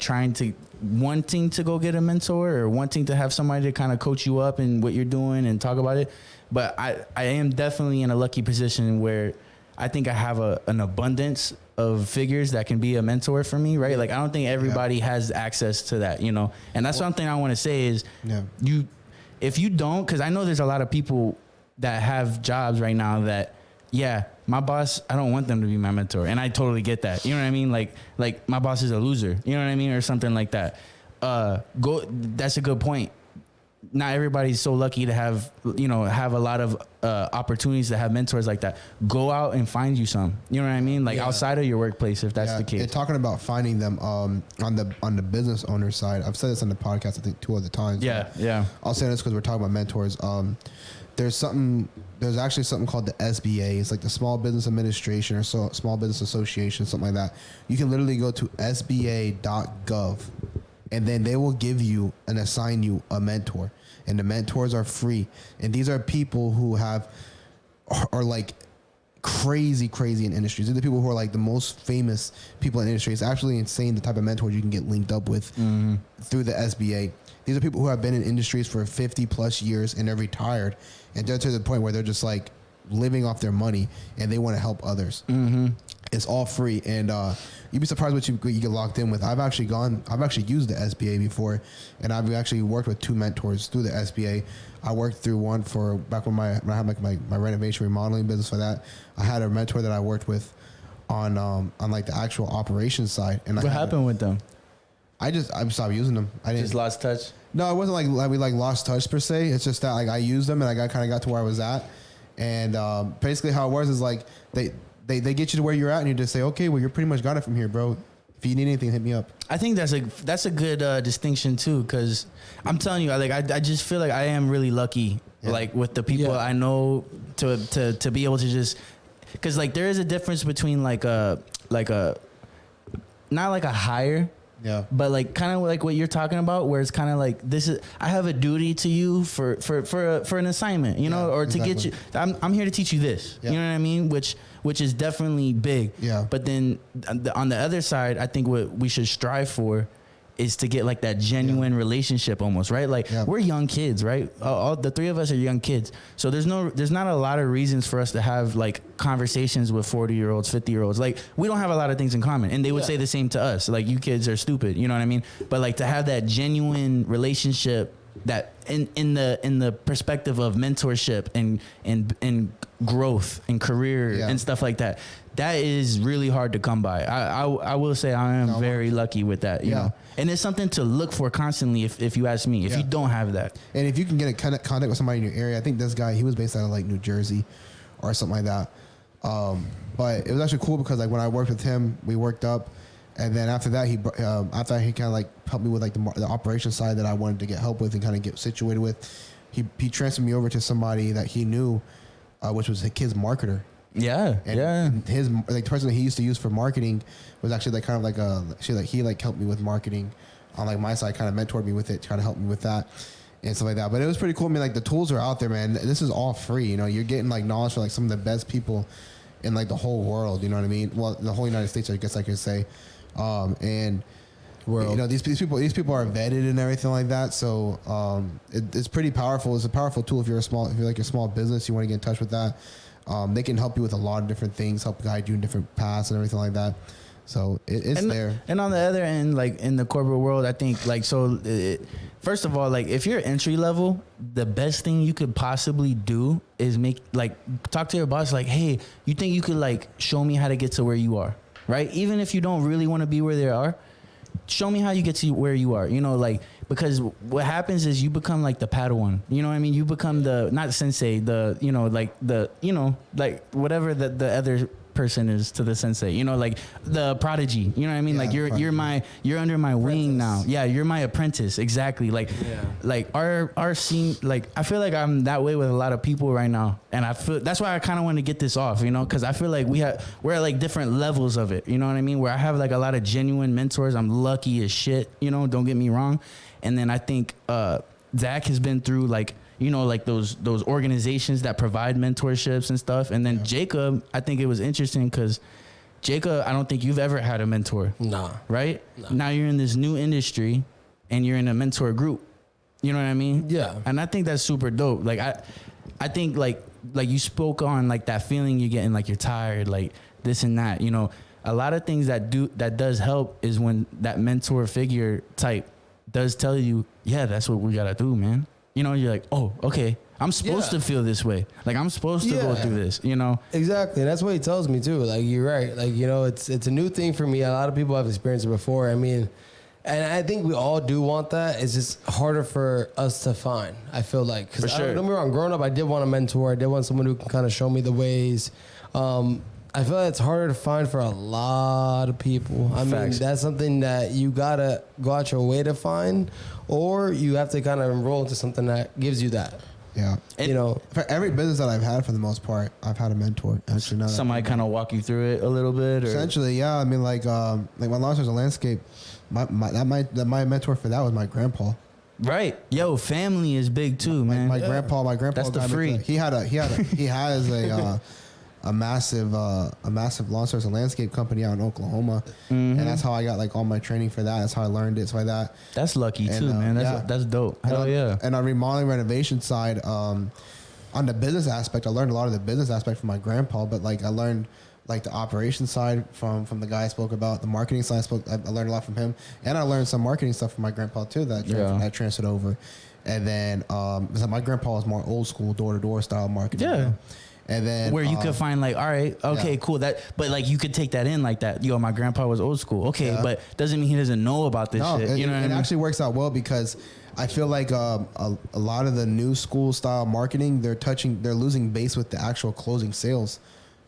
[SPEAKER 2] wanting to go get a mentor or wanting to have somebody to kind of coach you up in what you're doing and talk about it. But I am definitely in a lucky position where I think I have an abundance of figures that can be a mentor for me, right? Like I don't think everybody has access to that, you know? And that's something I want to say is if you don't, because I know there's a lot of people that have jobs right now that, my boss, I don't want them to be my mentor. And I totally get that. You know what I mean? Like my boss is a loser. You know what I mean? Or something like that. That's a good point. Not everybody's so lucky to have a lot of opportunities to have mentors like that. Go out and find you some. You know what I mean? Like outside of your workplace, if that's the case.
[SPEAKER 1] And talking about finding them on the business owner side, I've said this on the podcast I think 2 other times.
[SPEAKER 2] Yeah.
[SPEAKER 1] I'll say this because we're talking about mentors. There's actually something called the SBA. It's like the Small Business Administration or Small Business Association, something like that. You can literally go to sba.gov. And then they will give you and assign you a mentor. And the mentors are free. And these are people who are like crazy in industries. These are the people who are like the most famous people in industry. It's actually insane the type of mentors you can get linked up with through the SBA. These are people who have been in industries for 50 plus years and they're retired. And they're to the point where they're just like living off their money and they want to help others. It's all free, and you'd be surprised what you get locked in with. I've actually used the SBA before, and I've actually worked with 2 mentors through the SBA. I worked through one for back when I had like my renovation remodeling business for that. I had a mentor that I worked with on like the actual operations side. And
[SPEAKER 2] what happened with them?
[SPEAKER 1] I stopped using them. I didn't
[SPEAKER 2] just lost touch.
[SPEAKER 1] No, it wasn't like we like lost touch per se. It's just that like I used them and I kind of got to where I was at, and basically how it works is like they get you to where you're at, and you just say, okay, well, you're pretty much got it from here, bro. If you need anything, hit me up. I
[SPEAKER 2] think that's a good distinction too, because I'm telling you, like I just feel like I am really lucky, like with the people I know to be able to just, because like there is a difference between like a not like a hire.
[SPEAKER 1] Yeah.
[SPEAKER 2] But like kind of like what you're talking about, where it's kind of like I have a duty to you for an assignment, you know, or exactly. To get you. I'm here to teach you this. Yeah. You know what I mean? Which is definitely big.
[SPEAKER 1] Yeah.
[SPEAKER 2] But then on the other side, I think what we should strive for is to get like that genuine relationship almost, right? Like we're young kids, right? All the 3 of us are young kids. So there's not a lot of reasons for us to have like conversations with 40-year-olds, 50-year-olds. Like we don't have a lot of things in common, and they would say the same to us. Like you kids are stupid, you know what I mean? But like to have that genuine relationship that in the perspective of mentorship and growth and career and stuff like that, that is really hard to come by. I will say I am very lucky with that, you know. And it's something to look for constantly if you ask me, if you don't have that.
[SPEAKER 1] And if you can get a contact with somebody in your area, I think this guy, he was based out of like New Jersey or something like that. But it was actually cool because like when I worked with him, we worked up And then after that, after he kind of like helped me with like the operation side that I wanted to get help with and kind of get situated with, he transferred me over to somebody that he knew, which was a kid's marketer.
[SPEAKER 2] Yeah,
[SPEAKER 1] and his like the person that he used to use for marketing was actually like kind of like he like helped me with marketing on like my side, kind of mentored me with it, kind of helped me with that and stuff like that. But it was pretty cool. I mean, like the tools are out there, man. This is all free. You know, you're getting like knowledge from like some of the best people in like the whole world. You know what I mean? Well, the whole United States, I guess I could say. And world. You know, these people are vetted and everything like that. So it's pretty powerful. It's a powerful tool if you're like a small business, you want to get in touch with that. They can help you with a lot of different things, help guide you in different paths and everything like that. So it's there.
[SPEAKER 2] And on the other end, like in the corporate world, I think like, first of all, like if you're entry level, the best thing you could possibly do is talk to your boss like, hey, you think you could like show me how to get to where you are, right? Even if you don't really want to be where they are, show me how you get to where you are, you know, like, because what happens is you become like the Padawan, you know what I mean? You become not the sensei, like whatever the other person is to the sensei, you know, like the prodigy, you know what I mean? Yeah, like you're under my wing now. Yeah. You're my apprentice. Exactly. Like, like our scene, like, I feel like I'm that way with a lot of people right now. And I feel that's why I kind of want to get this off, you know, cause I feel like we're at like different levels of it. You know what I mean? Where I have like a lot of genuine mentors. I'm lucky as shit, you know, don't get me wrong. And then I think, Zach has been through like, you know, like those organizations that provide mentorships and stuff. And then Jacob, I think it was interesting because Jacob, I don't think you've ever had a mentor.
[SPEAKER 3] Nah.
[SPEAKER 2] Right?
[SPEAKER 3] Nah.
[SPEAKER 2] Now you're in this new industry and you're in a mentor group. You know what I mean?
[SPEAKER 3] Yeah.
[SPEAKER 2] And I think that's super dope. Like I think like you spoke on like that feeling you're getting, like you're tired, like this and that. You know, a lot of things that does help is when that mentor figure type does tell you, yeah, that's what we gotta do, man. You know, you're like, oh, okay, I'm supposed to feel this way. Like, I'm supposed to go through this, you know?
[SPEAKER 3] Exactly. And that's what he tells me, too. Like, you're right. Like, you know, it's a new thing for me. A lot of people have experienced it before. I mean, and I think we all do want that. It's just harder for us to find, I feel like. Because don't get me wrong, growing up, I did want a mentor. I did want someone who can kind of show me the ways. I feel like it's harder to find for a lot of people. I mean, that's something that you gotta go out your way to find, or you have to kind of enroll into something that gives you that.
[SPEAKER 1] Yeah.
[SPEAKER 3] You know,
[SPEAKER 1] for every business that I've had, for the most part, I've had a mentor. Actually,
[SPEAKER 2] somebody kind of walk you through it a little bit, or?
[SPEAKER 1] Essentially, yeah. I mean, like when Lorenzo was a landscape, my mentor for that was my grandpa.
[SPEAKER 2] Right. Yo, family is big too, man.
[SPEAKER 1] My grandpa.
[SPEAKER 2] That's the free.
[SPEAKER 1] He has a massive lawn service and landscape company out in Oklahoma, and that's how I got like all my training for that. That's how I learned it. So like that.
[SPEAKER 2] That's lucky too, man. That's dope. Hell yeah.
[SPEAKER 1] And on remodeling renovation side, on the business aspect, I learned a lot of the business aspect from my grandpa. But like I learned like the operation side from the guy I spoke about, the marketing side I learned a lot from him, and I learned some marketing stuff from my grandpa too that transferred over. And then my grandpa was more old school door to door style marketing.
[SPEAKER 2] Yeah.
[SPEAKER 1] You know? And then
[SPEAKER 2] where you could find like, all right, okay, cool. But like you could take that in like that. Yo, my grandpa was old school. Okay, but doesn't mean he doesn't know about this shit. You know what I mean? It
[SPEAKER 1] actually works out well because I feel like a lot of the new school style marketing, they're losing base with the actual closing sales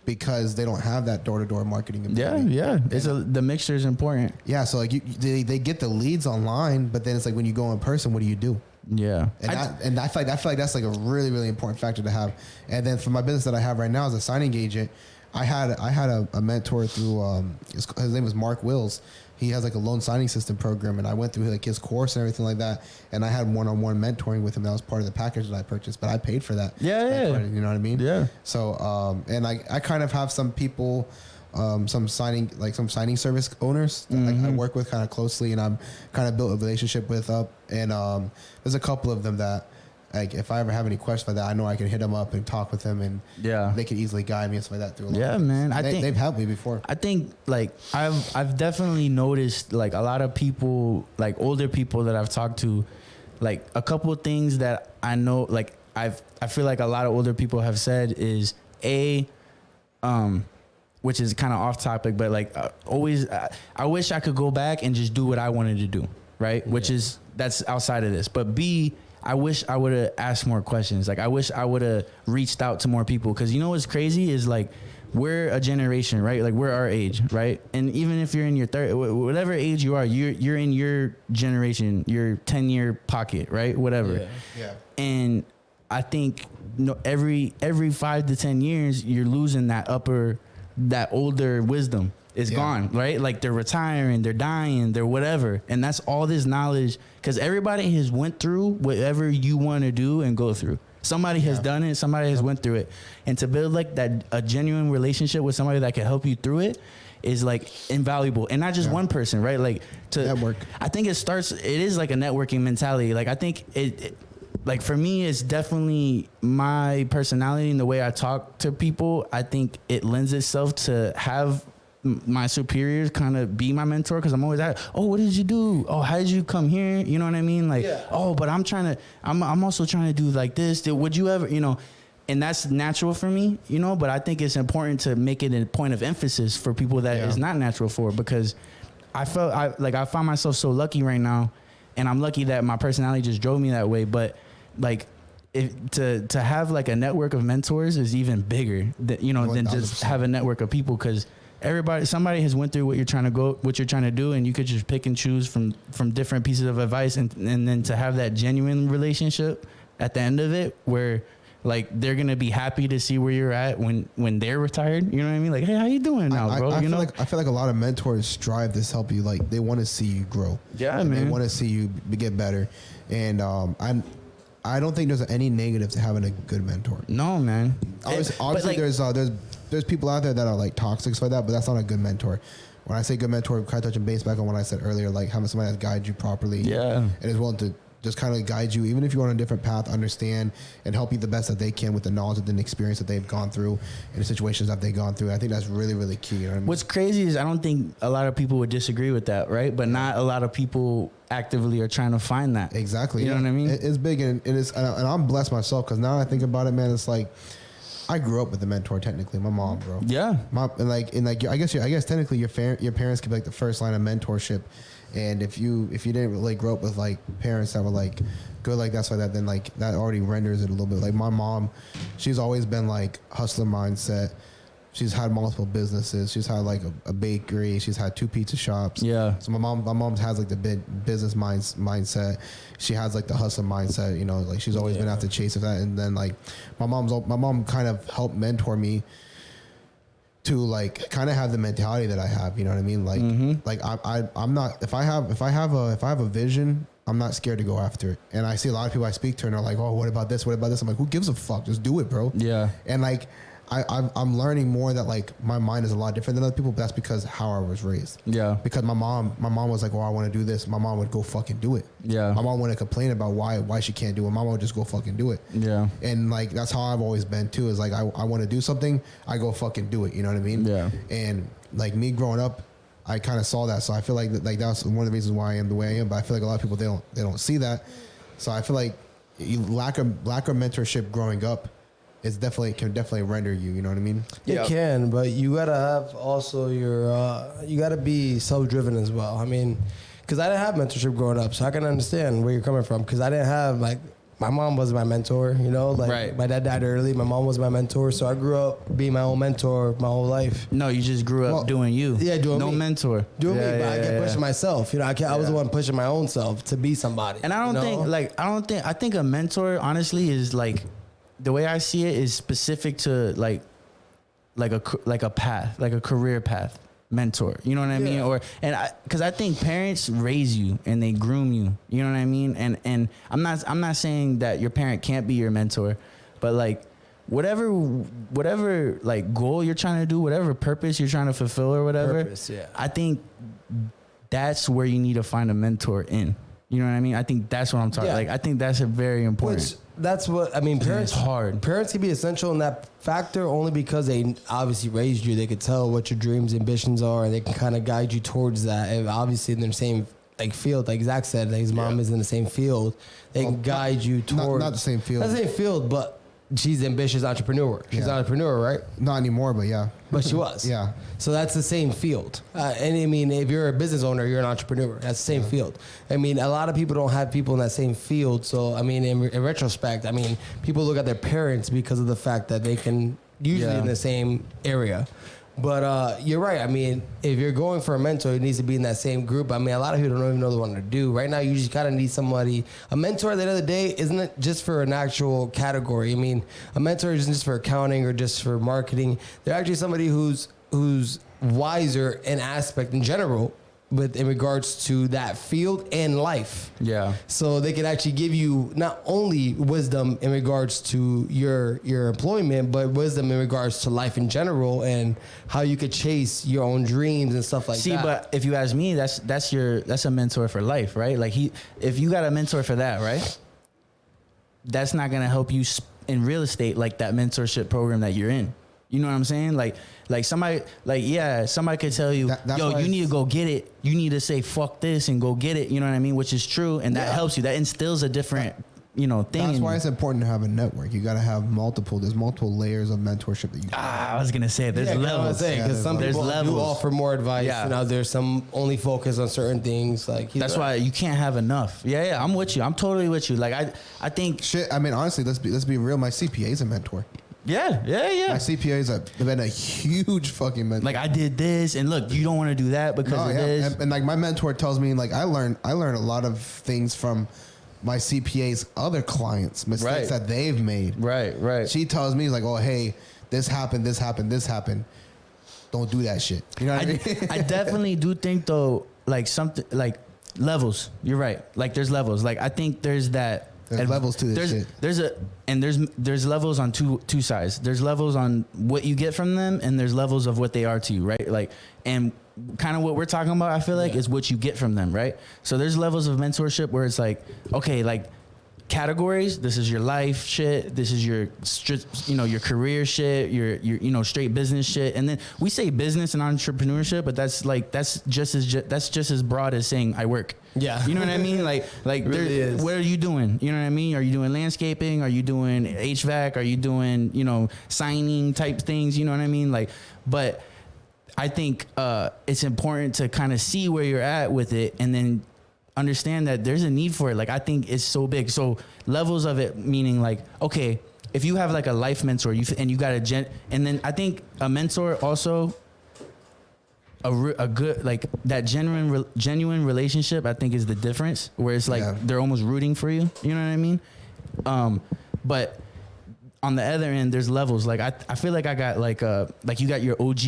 [SPEAKER 1] because they don't have that door to door marketing.
[SPEAKER 2] Yeah. The mixture is important.
[SPEAKER 1] Yeah, so like they get the leads online, but then it's like when you go in person, what do you do?
[SPEAKER 2] Yeah,
[SPEAKER 1] and I feel like that's like a really, really important factor to have. And then for my business that I have right now as a signing agent, I had a mentor through his name was Mark Wills. He has like a loan signing system program, and I went through like his course and everything like that. And I had one-on-one mentoring with him. That was part of the package that I purchased, but I paid for that.
[SPEAKER 2] Yeah.
[SPEAKER 1] You know what I mean?
[SPEAKER 2] Yeah.
[SPEAKER 1] So and I kind of have some people. Some signing service owners that I work with kind of closely, and I'm kind of built a relationship with up. And there's a couple of them that, like, if I ever have any questions about that, I know I can hit them up and talk with them, and they can easily guide me and stuff like that through.
[SPEAKER 2] Man,
[SPEAKER 1] I think they've helped me before.
[SPEAKER 2] I think like I've definitely noticed like a lot of people, like older people that I've talked to, like a couple of things that I know, like I feel like a lot of older people have said is which is kind of off topic, but like always, I wish I could go back and just do what I wanted to do, right? Which is, that's outside of this. But B, I wish I would have asked more questions. Like I wish I would have reached out to more people. Cause you know what's crazy is like we're a generation, right? Like we're our age, right? And even if you're in your whatever age you are, you're in your generation, your 10-year pocket, right? Whatever.
[SPEAKER 1] Yeah.
[SPEAKER 2] And I think every 5 to 10 years, you're losing that older wisdom. Is gone, right? Like they're retiring, they're dying, they're whatever. And that's all this knowledge, because everybody has went through whatever you want to do and go through. Somebody has done it, somebody has went through it. And to build like that, a genuine relationship with somebody that can help you through it is like invaluable. And not just one person, right? Like to
[SPEAKER 1] network.
[SPEAKER 2] I think it is like a networking mentality. Like I think it like for me, it's definitely my personality and the way I talk to people. I think it lends itself to have my superiors kind of be my mentor, because I'm always at, oh, what did you do? Oh, how did you come here? You know what I mean? Like, oh, but I'm also trying to do like this. Would you ever, and that's natural for me, but I think it's important to make it a point of emphasis for people that is not natural for, because I find myself so lucky right now, and I'm lucky that my personality just drove me that way. But like, to have like a network of mentors is even bigger than just have a network of people, because somebody has went through what you're trying to do, and you could just pick and choose from different pieces of advice, and then to have that genuine relationship at the end of it, where like they're gonna be happy to see where you're at when they're retired. You know what I mean? Like, hey, how you doing now, bro?
[SPEAKER 1] I feel like a lot of mentors strive to help you. Like they want to see you grow.
[SPEAKER 2] Yeah, man.
[SPEAKER 1] They want to see you get better, and I don't think there's any negative to having a good mentor.
[SPEAKER 2] No, man.
[SPEAKER 1] Obviously, there's people out there that are like toxic like that, but that's not a good mentor. When I say good mentor, kind of touching base back on what I said earlier, like having somebody that guides you properly, and is willing to just kind of guide you, even if you're on a different path, understand and help you the best that they can with the knowledge and the experience that they've gone through and the situations that they've gone through. I think that's really, really key. You know what I mean?
[SPEAKER 2] What's crazy is I don't think a lot of people would disagree with that, right? But not a lot of people actively are trying to find that.
[SPEAKER 1] Exactly.
[SPEAKER 2] You know what I mean?
[SPEAKER 1] It's big, and I'm blessed myself, because now I think about it, man, it's like I grew up with a mentor, technically, my mom, bro.
[SPEAKER 2] Yeah.
[SPEAKER 1] I guess technically your parents could be like the first line of mentorship. And if you didn't really grow up with like parents that were like good like that's like that, then like that already renders it a little bit. Like my mom, she's always been like hustler mindset. She's had multiple businesses. She's had like a bakery. She's had 2 pizza shops. Yeah. So my mom has like the business mindset. She has like the hustle mindset. Like she's always been after chase of that. And then like my mom kind of helped mentor me to like kind of have the mentality that I have. You know what I mean? Like like I'm not, if I have a vision, I'm not scared to go after it. And I see a lot of people I speak to and they're like, oh, what about this? What about this? I'm like, who gives a fuck? Just do it, bro. Yeah. And like I'm learning more that like my mind is a lot different than other people, but that's because how I was raised. Yeah. Because my mom was like, oh, I want to do this. My mom would go fucking do it. Yeah. My mom wouldn't complain about why she can't do it. My mom would just go fucking do it. Yeah. And like that's how I've always been too. Is like I want to do something, I go fucking do it. You know what I mean? Yeah. And like me growing up, I kind of saw that, so I feel like that's one of the reasons why I am the way I am. But I feel like a lot of people they don't see that. So I feel like lack of mentorship growing up can definitely render you. You know what I mean?
[SPEAKER 3] It can, but you gotta have also you gotta be self-driven as well. I mean, because I didn't have mentorship growing up, so I can understand where you're coming from. Because I didn't have like. My mom was my mentor, my dad died early. My mom was my mentor. So I grew up being my own mentor my whole life.
[SPEAKER 2] No, you just grew up doing you. Yeah, doing me. No mentor.
[SPEAKER 3] Doing me, but I kept pushing myself. I was the one pushing my own self to be somebody.
[SPEAKER 2] And I think a mentor, honestly, is like, the way I see it is specific to like a path, like a career path. Mentor, you know what I mean? Because I think parents raise you and they groom you, you know what I mean? And I'm not saying that your parent can't be your mentor, but like whatever like goal you're trying to do, whatever purpose you're trying to fulfill or whatever, I think that's where you need to find a mentor in. You know what I mean? I think that's what I'm talking. Like I think that's a very important.
[SPEAKER 3] That's what I mean. Parents,
[SPEAKER 2] it's hard.
[SPEAKER 3] Parents can be essential in that factor only because they obviously raised you. They could tell what your dreams, ambitions are, and they can kind of guide you towards that. And obviously, in the same like field, like Zach said, like his mom is in the same field. They can guide you towards
[SPEAKER 1] not the same field.
[SPEAKER 3] Not the same field, but she's an ambitious entrepreneur. She's an entrepreneur, right?
[SPEAKER 1] Not anymore, but yeah.
[SPEAKER 3] But she was. Yeah. So that's the same field. And I mean, if you're a business owner, you're an entrepreneur. That's the same field. I mean, a lot of people don't have people in that same field. So, I mean, in retrospect, I mean, people look at their parents because of the fact that they can usually
[SPEAKER 2] Yeah.
[SPEAKER 3] in the same area. But you're right. I mean, if you're going for a mentor, it needs to be in that same group. I mean, a lot of people don't even know what to do. Right now, you just kind of need somebody. A mentor at the end of the day isn't it just for an actual category. I mean, a mentor isn't just for accounting or just for marketing. They're actually somebody who's wiser in aspect in general, but in regards to that field and life.
[SPEAKER 2] Yeah.
[SPEAKER 3] So they can actually give you not only wisdom in regards to your employment, but wisdom in regards to life in general and how you could chase your own dreams and stuff like that.
[SPEAKER 2] See, but if you ask me, that's a mentor for life, right? Like if you got a mentor for that, right? That's not gonna help you in real estate like that mentorship program that you're in. You know what I'm saying? Like somebody, somebody could tell you, yo, you need to go get it. You need to say fuck this and go get it. You know what I mean? Which is true, and that helps you. That instills a different, thing.
[SPEAKER 1] That's why it's important to have a network. You got to have multiple. There's multiple layers of mentorship that you.
[SPEAKER 2] I was gonna say there's levels.
[SPEAKER 3] Because some people do offer more advice.
[SPEAKER 2] Yeah.
[SPEAKER 3] And others some only focus on certain things. Like
[SPEAKER 2] That's why you can't have enough. Yeah, I'm with you. I'm totally with you. Like I think
[SPEAKER 1] Shit. I mean, honestly, let's be real. My CPA is a mentor.
[SPEAKER 2] Yeah.
[SPEAKER 1] My CPA's been a huge fucking mentor.
[SPEAKER 2] Like I did this, and look, you don't want to do that because of this.
[SPEAKER 1] And like my mentor tells me, like I learned a lot of things from my CPA's other clients, mistakes that they've made.
[SPEAKER 2] Right.
[SPEAKER 1] She tells me like, oh hey, this happened. Don't do that shit. You know what I mean?
[SPEAKER 2] I definitely do think though, like something like levels. You're right. Like there's levels. Like I think there's that.
[SPEAKER 1] There's levels to this shit.
[SPEAKER 2] There's levels on two sides. There's levels on what you get from them, and there's levels of what they are to you, right? Like, and kind of what we're talking about, I feel like, is what you get from them, right? So there's levels of mentorship where it's like, okay, like categories. This is your life shit. This is your your career shit. Your straight business shit. And then we say business and entrepreneurship, but that's just as broad as saying I work.
[SPEAKER 3] Yeah.
[SPEAKER 2] You know what I mean? Like
[SPEAKER 3] really
[SPEAKER 2] what are you doing? You know what I mean? Are you doing landscaping? Are you doing HVAC? Are you doing, signing type things? You know what I mean? Like, but I think it's important to kind of see where you're at with it and then understand that there's a need for it. Like, I think it's so big. So levels of it, meaning like, okay, if you have like a life mentor and you got and then I think a mentor also, a good, like that genuine relationship, I think is the difference where it's like they're almost rooting for you. You know what I mean? But on the other end, there's levels. Like I feel like I got like you got your OG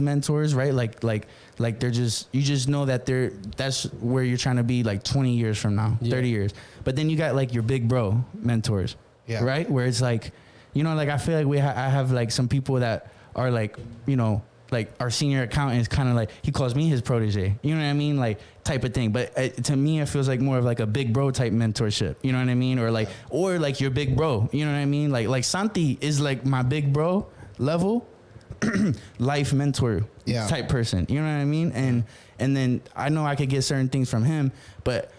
[SPEAKER 2] mentors, right? Like they're just, you just know that that's where you're trying to be like 20 years from now, 30 years. But then you got like your big bro mentors, right? Where it's like, like I feel like I have like some people that are like, like our senior accountant is kind of like, he calls me his protege, you know what I mean? Like type of thing. But to me, it feels like more of like a big bro type mentorship, you know what I mean? Or like your big bro, you know what I mean? Like Santi is like my big bro level life mentor type person, you know what I mean? And then I know I could get certain things from him, but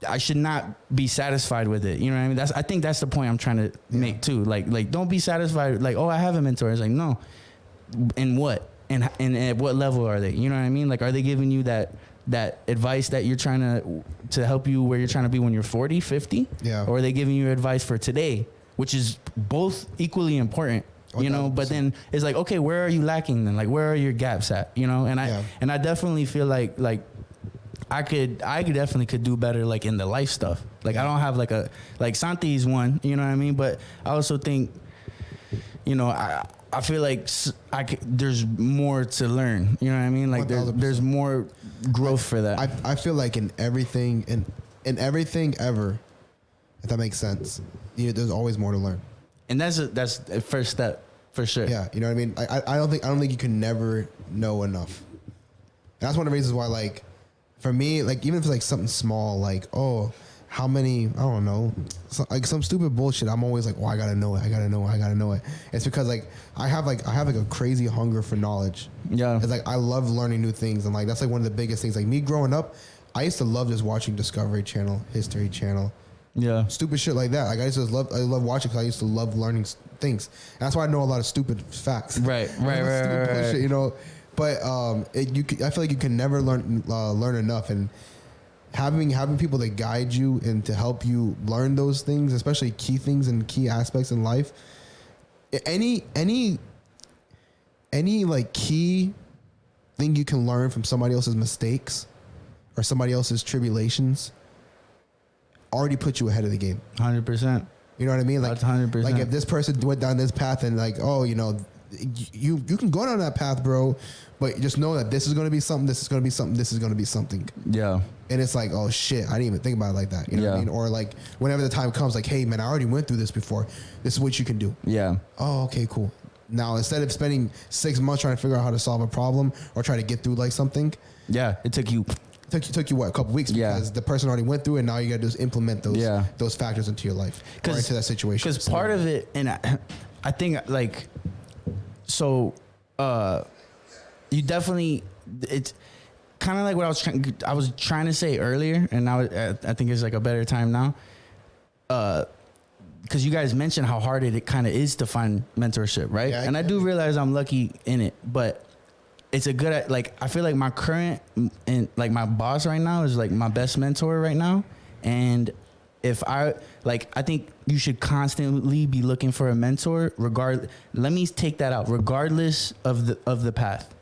[SPEAKER 2] I should not be satisfied with it. You know what I mean? I think that's the point I'm trying to make too. Like don't be satisfied. Like, oh, I have a mentor. It's like, no. And what? And at what level are they? You know what I mean? Like, are they giving you that advice that you're trying to help you where you're trying to be when you're 40, 50? Yeah. Or are they giving you advice for today, which is both equally important? But then it's like, okay, where are you lacking then? Like, where are your gaps at? And I definitely feel like I definitely could do better like in the life stuff. Like I don't have like Santi's one, you know what I mean? But I also think, I feel like there's more to learn. You know what I mean? Like there's more growth for that.
[SPEAKER 1] I feel like in everything ever, if that makes sense, there's always more to learn.
[SPEAKER 2] And that's the first step for sure.
[SPEAKER 1] Yeah, you know what I mean? I don't think you can never know enough. And that's one of the reasons why, like, for me, like, even if it's like something small, like, oh, how many, I don't know, like some stupid bullshit, I'm always like, oh, I gotta know it. It's because like I have a crazy hunger for knowledge. Yeah. It's like I love learning new things, and like that's like one of the biggest things. Like me growing up, I used to love just watching Discovery Channel, History Channel. Yeah, stupid shit like that. Like I love watching because I used to love learning things. And that's why I know a lot of stupid facts. Right. Bullshit, But I feel like you can never learn enough, and having people that guide you and to help you learn those things, especially key things and key aspects in life, any like key thing you can learn from somebody else's mistakes or somebody else's tribulations already put you ahead of the game.
[SPEAKER 2] 100%.
[SPEAKER 1] You know what I mean? Like,
[SPEAKER 2] That's 100%.
[SPEAKER 1] Like if this person went down this path and like, oh, you know, you can go down that path, bro, but just know that this is going to be something, this is going to be something, this is going to be something.
[SPEAKER 2] Yeah.
[SPEAKER 1] And it's like, oh shit, I didn't even think about it like that. You know what I mean? Or like whenever the time comes, like, hey man, I already went through this before. This is what you can do.
[SPEAKER 2] Yeah.
[SPEAKER 1] Oh, okay, cool. Now, instead of spending 6 months trying to figure out how to solve a problem or try to get through like something.
[SPEAKER 2] Yeah. It took you
[SPEAKER 1] what, a couple weeks because the person already went through it. And now you got to just implement those factors into your life or into that situation.
[SPEAKER 2] Because part of it, and I think like, so you definitely, it's kind of like what I was trying to say earlier, and now I think it's like a better time now. Because you guys mentioned how hard it kind of is to find mentorship, right? Yeah, and I do realize I'm lucky in it, but it's a good, like, I feel like my current and like my boss right now is like my best mentor right now. And if I think you should constantly be looking for a mentor let me take that out, regardless of the path.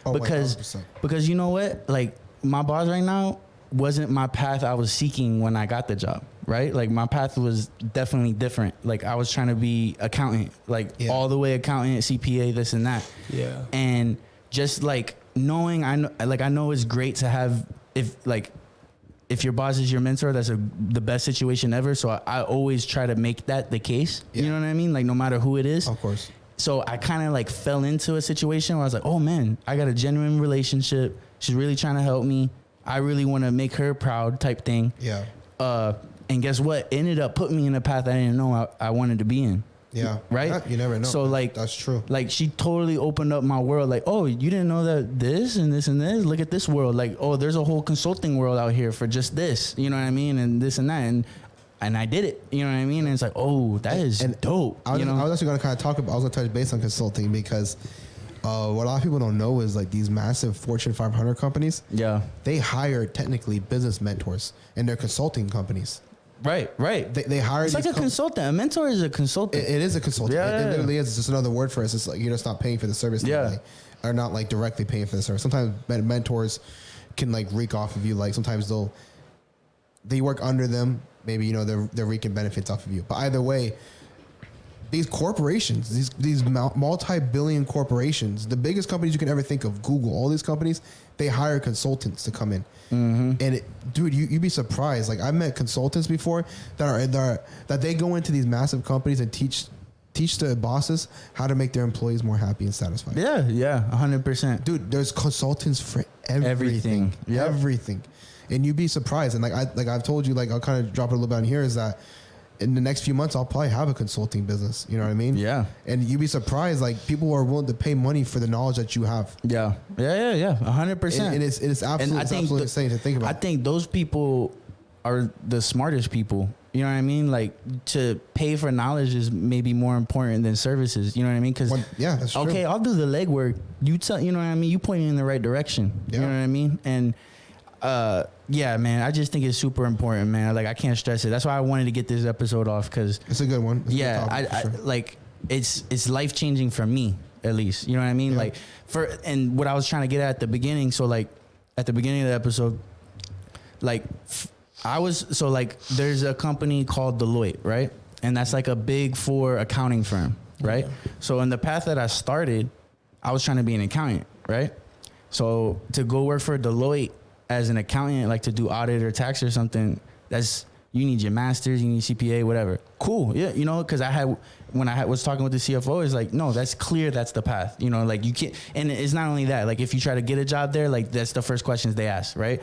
[SPEAKER 2] Oh, because 100%. Because you know what? Like my boss right now wasn't my path I was seeking when I got the job. Right? Like my path was definitely different. Like I was trying to be accountant, like all the way accountant, CPA, this and that. Yeah. And just like knowing, I know it's great to have, if your boss is your mentor, that's the best situation ever. So I always try to make that the case. Yeah. You know what I mean? Like no matter who it is.
[SPEAKER 1] Of course.
[SPEAKER 2] So I kind of like fell into a situation where I was like, oh man, I got a genuine relationship. She's really trying to help me. I really want to make her proud type thing. Yeah. And guess what? It ended up putting me in a path I didn't know I wanted to be in. Yeah. Right?
[SPEAKER 1] You never know.
[SPEAKER 2] So like,
[SPEAKER 1] that's true.
[SPEAKER 2] Like she totally opened up my world. Like, oh, you didn't know that this and this and this? Look at this world. Like, oh, there's a whole consulting world out here for just this. You know what I mean? And this and that. And I did it. You know what I mean? And it's like, oh, that is dope.
[SPEAKER 1] I was actually going to kind of talk about, I was going to touch base on consulting because what a lot of people don't know is like these massive Fortune 500 companies. Yeah. They hire technically business mentors and they're consulting companies.
[SPEAKER 2] Right.
[SPEAKER 1] They hire.
[SPEAKER 2] It's like a consultant. A mentor is a consultant.
[SPEAKER 1] It is a consultant. Yeah, it literally is. It's just another word for it. It's like you're just not paying for the service. Yeah. Or not like directly paying for the service. Sometimes mentors can like reek off of you. Like sometimes they work under them. Maybe, you know, they're reaping benefits off of you. But either way, these corporations, these multi-billion corporations, the biggest companies you can ever think of, Google, all these companies, they hire consultants to come in. Mm-hmm. And dude, you'd be surprised. Like I met consultants before that they go into these massive companies and teach the bosses how to make their employees more happy and satisfied. Yeah, 100%. Dude, there's consultants for everything. Yep. Everything. And you'd be surprised. And I've told you, like I'll kind of drop it a little bit on here, is that in the next few months, I'll probably have a consulting business. You know what I mean? Yeah. And you'd be surprised, like people are willing to pay money for the knowledge that you have. Yeah.
[SPEAKER 2] 100%.
[SPEAKER 1] And it's absolutely insane to think about.
[SPEAKER 2] I think those people are the smartest people. You know what I mean? Like to pay for knowledge is maybe more important than services. You know what I mean? Because
[SPEAKER 1] that's true.
[SPEAKER 2] Okay, I'll do the legwork. You know what I mean? You point me in the right direction. Yeah. You know what I mean? And yeah, man, I just think it's super important, man. Like I can't stress it. That's why I wanted to get this episode off, because
[SPEAKER 1] it's a good one. It's
[SPEAKER 2] a good topic, like it's life changing for me, at least. You know what I mean? Yeah. Like and what I was trying to get at the beginning. So like at the beginning of the episode, like there's a company called Deloitte, right? And that's like a big 4 accounting firm, right? Yeah. So in the path that I started, I was trying to be an accountant, right? So to go work for Deloitte as an accountant, like to do audit or tax or something, you need your master's, you need CPA, whatever. Cool. Yeah. You know, cause when I was talking with the CFO, it's like, no, that's clear. That's the path, you know, like you can't, and it's not only that, like if you try to get a job there, like that's the first questions they ask. Right.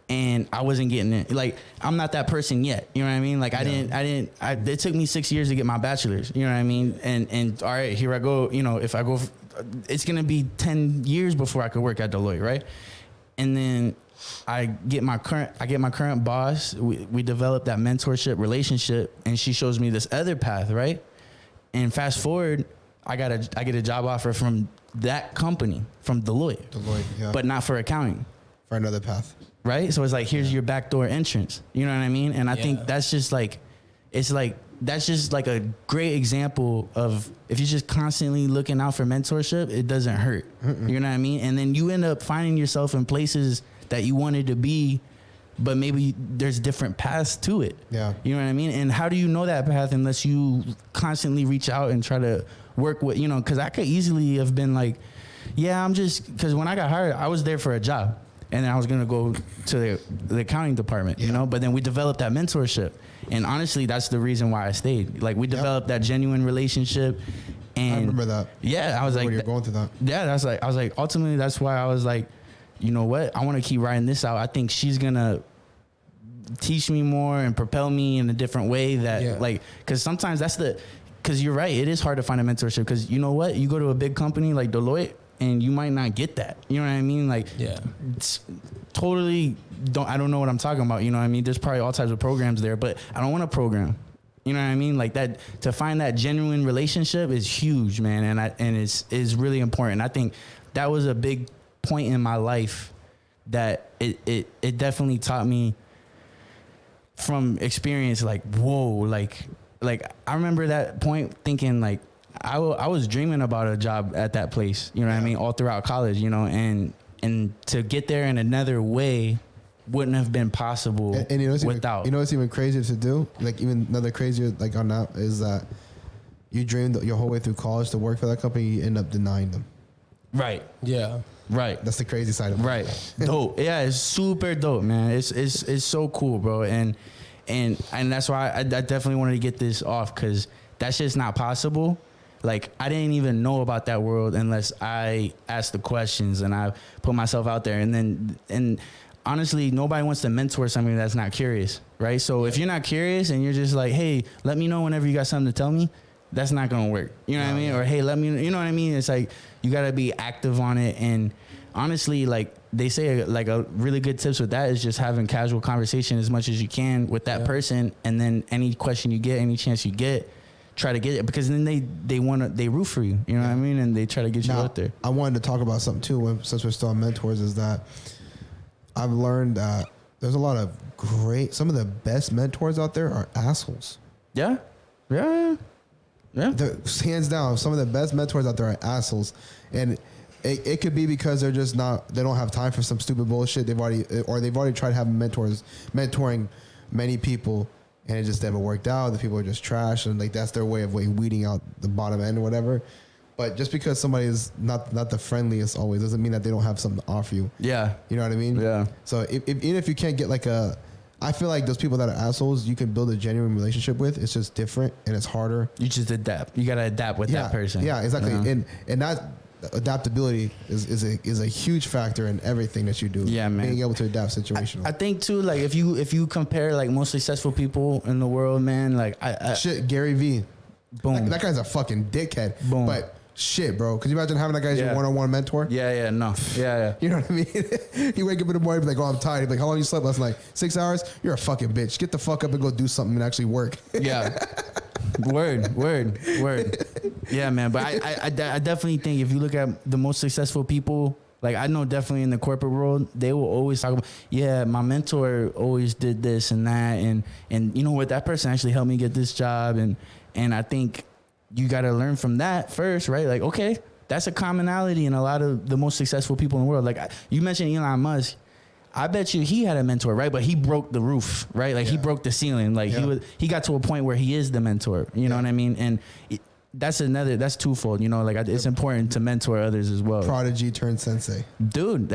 [SPEAKER 2] And I wasn't getting it. Like, I'm not that person yet. You know what I mean? Like it took me 6 years to get my bachelor's, you know what I mean? And all right, here I go. You know, if I go, it's going to be 10 years before I could work at Deloitte. Right. And then I get my current boss. We develop that mentorship relationship, and she shows me this other path, right? And fast forward, I get a job offer from that company, from Deloitte, yeah, but not for accounting,
[SPEAKER 1] for another path,
[SPEAKER 2] right? So it's like, here's your backdoor entrance. You know what I mean? And I think that's just like, it's like that's just like a great example of if you're just constantly looking out for mentorship, it doesn't hurt. You know what I mean? And then you end up finding yourself in places that you wanted to be, but maybe there's different paths to it.
[SPEAKER 1] Yeah.
[SPEAKER 2] You know what I mean? And how do you know that path unless you constantly reach out and try to work with, because I could easily have been like, yeah, because when I got hired, I was there for a job. And then I was going to go to the accounting department, but then we developed that mentorship. And honestly, that's the reason why I stayed. Like we developed that genuine relationship. And
[SPEAKER 1] I remember that.
[SPEAKER 2] Yeah. I was like,
[SPEAKER 1] when you're going through that.
[SPEAKER 2] Yeah. I was like, ultimately, that's why I was like, you know what? I want to keep writing this out. I think she's going to teach me more and propel me in a different way because sometimes because you're right. It is hard to find a mentorship because you know what? You go to a big company like Deloitte, and you might not get that. You know what I mean? Like, it's totally I don't know what I'm talking about. You know what I mean? There's probably all types of programs there, but I don't want a program. You know what I mean? Like that, to find that genuine relationship is huge, man. And it's really important. I think that was a big point in my life that it definitely taught me from experience. Like, whoa, like I remember that point thinking like, I was dreaming about a job at that place, you know what I mean, all throughout college, and to get there in another way wouldn't have been possible
[SPEAKER 1] and
[SPEAKER 2] without.
[SPEAKER 1] What's even crazier to do? Like even another crazier like on that is that you dreamed your whole way through college to work for that company, you end up denying them.
[SPEAKER 2] Right.
[SPEAKER 3] Yeah.
[SPEAKER 2] Right.
[SPEAKER 1] That's the crazy side of it.
[SPEAKER 2] Right. Dope. Yeah, it's super dope, man. It's so cool, bro. And that's why I definitely wanted to get this off because that's just not possible. Like, I didn't even know about that world unless I asked the questions and I put myself out there. And honestly, nobody wants to mentor somebody that's not curious, right? So if you're not curious and you're just like, hey, let me know whenever you got something to tell me, that's not going to work. You know what I mean? Or, hey, let me, you know what I mean? It's like, you got to be active on it. And honestly, like they say, like a really good tips with that is just having casual conversation as much as you can with that person. And then any question you get, any chance you get, try to get it, because then they root for you, you know what I mean, and they try to get you out there.
[SPEAKER 1] I wanted to talk about something too, since we're still on mentors, is that I've learned that there's a lot of some of the best mentors out there are assholes.
[SPEAKER 2] Yeah.
[SPEAKER 1] They're, hands down, some of the best mentors out there are assholes, and it could be because they don't have time for some stupid bullshit. They've already tried having mentoring many people, and it just never worked out. The people are just trash, and like that's their way of weeding out the bottom end or whatever. But just because somebody is not the friendliest always doesn't mean that they don't have something to offer you. Yeah, you know what I mean. Yeah. So even if you can't get I feel like those people that are assholes, you can build a genuine relationship with. It's just different and it's harder.
[SPEAKER 2] You just adapt. You gotta adapt with that person.
[SPEAKER 1] Yeah, exactly. And that adaptability is a huge factor in everything that you do. Yeah, man. Being able to adapt situationally.
[SPEAKER 2] I think too, like if you compare like most successful people in the world, man, like
[SPEAKER 1] Gary Vee.
[SPEAKER 2] Boom.
[SPEAKER 1] That guy's a fucking dickhead.
[SPEAKER 2] Boom.
[SPEAKER 1] But shit, bro. Could you imagine having that guy as your one-on-one mentor?
[SPEAKER 2] Yeah, no. Yeah.
[SPEAKER 1] You know what I mean? You wake up in the morning, be like, oh, I'm tired. He'd be like, how long you slept last night? 6 hours? You're a fucking bitch. Get the fuck up and go do something and actually work.
[SPEAKER 2] Yeah. Word. Yeah, man. But I definitely think if you look at the most successful people, like I know definitely in the corporate world, they will always talk about, yeah, my mentor always did this and that. And you know what? That person actually helped me get this job. And I think you got to learn from that first, right? Like, okay, that's a commonality in a lot of the most successful people in the world. Like you mentioned Elon Musk. I bet you he had a mentor, right? But he broke the roof, right? Like he broke the ceiling. Like he got to a point where he is the mentor. You know what I mean? And that's twofold. You know, like it's important to mentor others as well.
[SPEAKER 1] Prodigy turned sensei,
[SPEAKER 2] dude.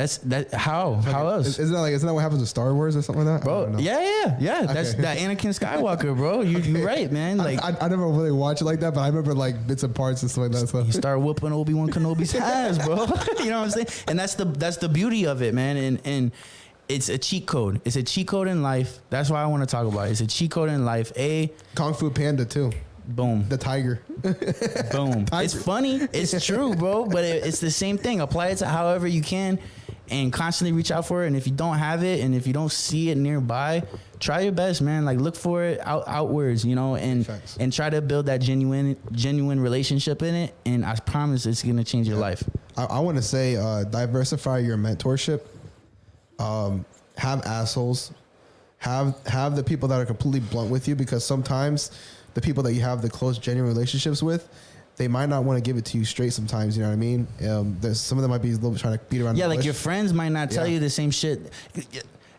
[SPEAKER 2] How else?
[SPEAKER 1] Isn't that what happens with Star Wars or something like that,
[SPEAKER 2] bro? Yeah. That's that Anakin Skywalker, bro. You're right, man. Like
[SPEAKER 1] I never really watch it like that, but I remember like bits and parts and stuff like that. So
[SPEAKER 2] you start whooping Obi-Wan Kenobi's ass, bro. You know what I'm saying? And that's the beauty of it, man. And it's a cheat code. It's a cheat code in life. That's why I want to talk about it. It's a cheat code in life.
[SPEAKER 1] Kung Fu Panda too.
[SPEAKER 2] Boom.
[SPEAKER 1] The tiger.
[SPEAKER 2] Boom. Tiger. It's funny. It's true, bro. But it's the same thing. Apply it to however you can and constantly reach out for it. And if you don't have it and if you don't see it nearby, try your best, man. Like look for it outwards, you know, and try to build that genuine relationship in it. And I promise it's going to change your life.
[SPEAKER 1] I want to say diversify your mentorship. Have assholes. have the people that are completely blunt with you, because sometimes the people that you have the close, genuine relationships with, they might not want to give it to you straight sometimes, you know what I mean? There's some of them might be a little bit trying to beat around the
[SPEAKER 2] like
[SPEAKER 1] bush.
[SPEAKER 2] your friends might not tell you the same shit.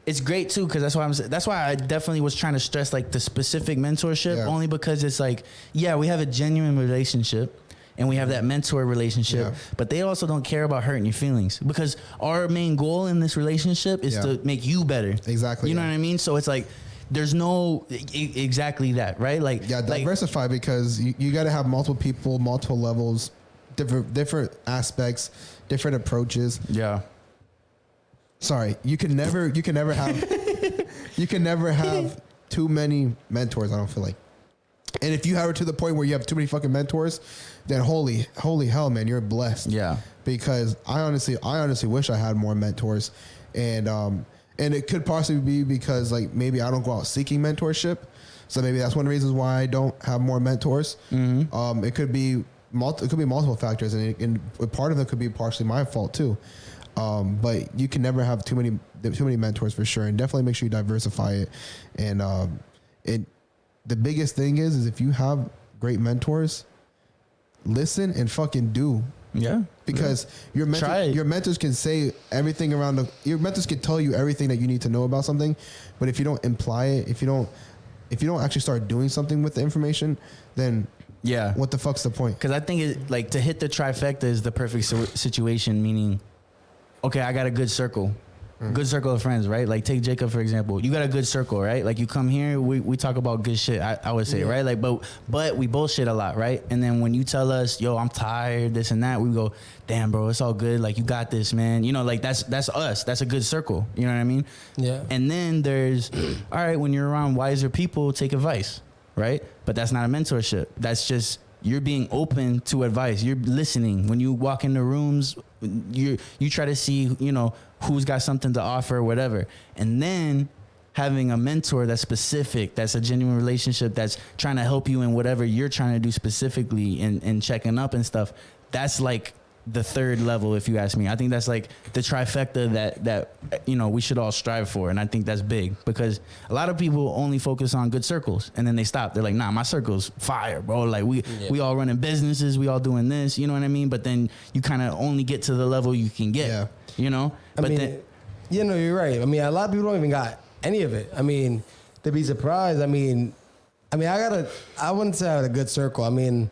[SPEAKER 2] It's great too, because that's why I definitely was trying to stress like the specific mentorship, only because it's like, yeah, we have a genuine relationship and we have that mentor relationship, but they also don't care about hurting your feelings, because our main goal in this relationship is to make you better.
[SPEAKER 1] Exactly.
[SPEAKER 2] You know what I mean? So it's like, there's no exactly that, right? Like,
[SPEAKER 1] diversify, because you got to have multiple people, multiple levels, different aspects, different approaches.
[SPEAKER 2] Yeah.
[SPEAKER 1] Sorry, you can never have you can never have too many mentors, I don't feel like. And if you have it to the point where you have too many fucking mentors, then holy hell, man, you're blessed.
[SPEAKER 2] Yeah.
[SPEAKER 1] Because I honestly wish I had more mentors, and it could possibly be because like maybe I don't go out seeking mentorship, so maybe that's one of the reasons why I don't have more mentors. Mm-hmm. It could be multiple factors, and part of it could be partially my fault too. But you can never have too many mentors for sure, and definitely make sure you diversify it. And the biggest thing is if you have great mentors, listen and fucking do. Yeah. Because your mentors can say everything around your mentors can tell you everything that you need to know about something, but if you don't imply it, if you don't actually start doing something with the information, then what the fuck's the point?
[SPEAKER 2] Because I think like to hit the trifecta is the perfect situation, meaning, okay, I got a good circle. Good circle of friends, right? Like take Jacob, for example. You got a good circle, right? Like you come here, we talk about good shit, I would say, right? Like, but we bullshit a lot, right? And then when you tell us, yo, I'm tired, this and that, we go, damn, bro, it's all good. Like you got this, man. You know, like that's us. That's a good circle. You know what I mean? Yeah. And then there's, all right, when you're around wiser people, take advice, right? But that's not a mentorship. That's just, you're being open to advice. You're listening. When you walk into rooms, you try to see, you know, who's got something to offer or whatever. And then having a mentor that's specific, that's a genuine relationship, that's trying to help you in whatever you're trying to do specifically and checking up and stuff. That's like the third level, if you ask me. I think that's like the trifecta that you know we should all strive for, and I think that's big, because a lot of people only focus on good circles and then they stop. They're like, nah, my circle's fire, bro. Like we all running businesses, we all doing this, you know what I mean? But then you kind of only get to the level you can get, you know?
[SPEAKER 3] You're right. I mean, a lot of people don't even got any of it. I mean, to be surprised. I wouldn't say I had a good circle. I mean,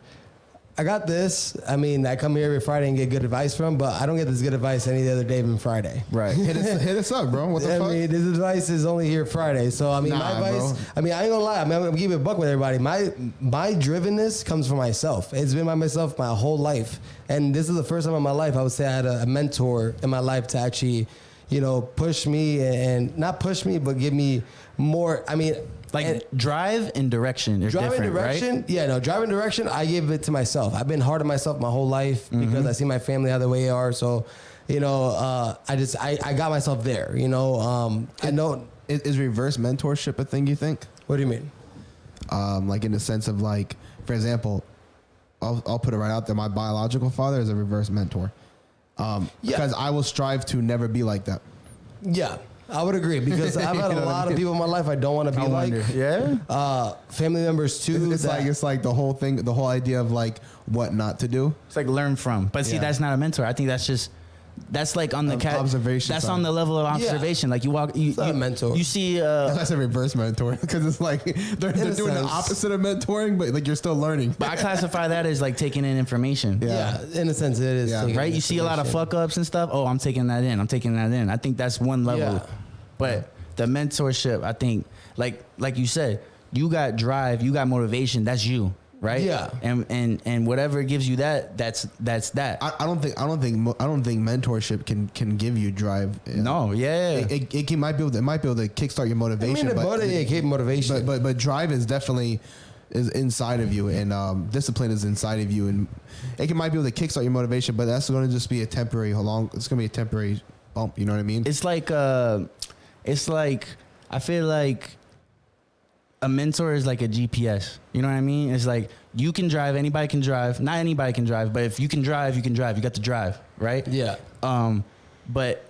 [SPEAKER 3] I got this. I mean, I come here every Friday and get good advice from, but I don't get this good advice any other day than Friday.
[SPEAKER 1] Right. hit us up, bro. What the fuck?
[SPEAKER 3] I mean, this advice is only here Friday. So, I mean, my advice, bro. I mean, I ain't gonna lie. I mean, I'm gonna give you a buck with everybody. My drivenness comes from myself. It's been by myself my whole life. And this is the first time in my life I would say I had a mentor in my life to actually, you know, push me and not push me, but give me more. I mean,
[SPEAKER 2] like drive and direction. Drive and direction, right?
[SPEAKER 3] Yeah, no, drive and direction. I give it to myself. I've been hard on myself my whole life because I see my family how the way they are. So, you know, I got myself there. You know, I know.
[SPEAKER 1] Is reverse mentorship a thing? You think?
[SPEAKER 3] What do you mean?
[SPEAKER 1] Like in the sense of like, for example, I'll put it right out there. My biological father is a reverse mentor. Because I will strive to never be like that.
[SPEAKER 3] Yeah. I would agree, because I've had a lot of people in my life I don't want to be like.
[SPEAKER 1] Yeah.
[SPEAKER 3] Family members too.
[SPEAKER 1] It's like the whole thing, the whole idea of like what not to do.
[SPEAKER 2] It's like learn from. But see, that's not a mentor. I think that's like on the
[SPEAKER 1] observation.
[SPEAKER 2] That's on the level of observation. Like you walk, you
[SPEAKER 3] a mentor.
[SPEAKER 2] You see,
[SPEAKER 1] that's a reverse mentor, because it's like they're doing the opposite of mentoring, but like you're still learning.
[SPEAKER 2] But I classify that as like taking in information.
[SPEAKER 3] Yeah, in a sense it is.
[SPEAKER 1] Yeah.
[SPEAKER 2] Right. You see a lot of fuck ups and stuff. Oh, I'm taking that in. I think that's one level. Yeah. But the mentorship, I think, like you said, you got drive, you got motivation. That's you. Right. Yeah. And whatever gives you that's that.
[SPEAKER 1] I don't think mentorship can give you drive.
[SPEAKER 2] No. Yeah.
[SPEAKER 1] It might be able to kickstart your motivation.
[SPEAKER 3] Motivation.
[SPEAKER 1] But drive is definitely is inside of you, and discipline is inside of you, and it might be able to kickstart your motivation. But that's going to just be a temporary. It's going to be a temporary bump. You know what I mean?
[SPEAKER 2] It's like I feel like a mentor is like a GPS. You know what I mean? It's like you can drive, anybody can drive. Not anybody can drive, but if you can drive, you can drive. You got to drive, right?
[SPEAKER 3] Yeah.
[SPEAKER 2] But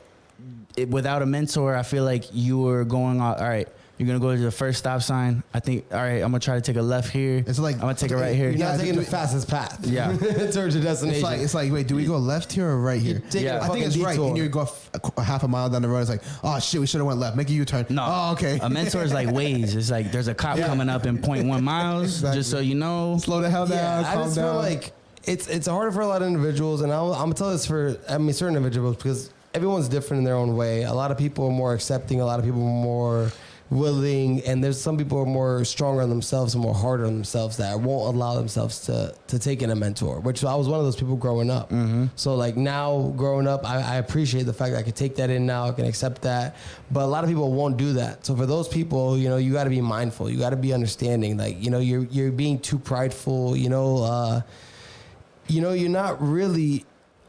[SPEAKER 2] without a mentor, I feel like you were going on, all right, You're gonna go to the first stop sign. I think, all right, I'm gonna try to take a left here.
[SPEAKER 1] It's like
[SPEAKER 2] I'm gonna take a right here.
[SPEAKER 3] You're not
[SPEAKER 1] Yeah,
[SPEAKER 3] taking the fastest path.
[SPEAKER 2] Yeah.
[SPEAKER 3] Towards your destination.
[SPEAKER 1] It's like, wait, do we go left here or right here?
[SPEAKER 2] Yeah.
[SPEAKER 1] I think it's right. And you go a half a mile down the road. It's like, oh shit, we should have went left. Make a U-turn.
[SPEAKER 2] No.
[SPEAKER 1] Oh, okay.
[SPEAKER 2] A mentor is like Waze. It's like there's a cop coming up in 0.1 miles,
[SPEAKER 1] Exactly.
[SPEAKER 2] just so you know.
[SPEAKER 1] Slow the hell down.
[SPEAKER 3] I
[SPEAKER 1] Calm
[SPEAKER 3] just
[SPEAKER 1] down.
[SPEAKER 3] feel like it's harder for a lot of individuals, and I'm gonna tell this for certain individuals because everyone's different in their own way. A lot of people are more accepting. A lot of people are more willing, and there's some people who are more stronger on themselves and more harder on themselves that won't allow themselves to take in a mentor, which I was one of those people growing up. So like now growing up, I appreciate the fact that I can take that in now, I can accept that, but a lot of people won't do that. So for those people, you know, you got to be mindful, you got to be understanding, like, you know, you're being too prideful, you're not really,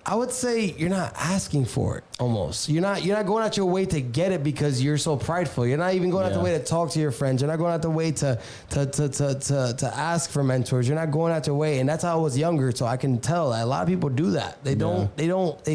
[SPEAKER 3] I would say you're not asking for it almost. You're not going out your way to get it because you're so prideful. You're not even going out the way to talk to your friends. You're not going out the way to ask for mentors. You're not going out your way. And that's how I was younger. So I can tell that a lot of people do that. They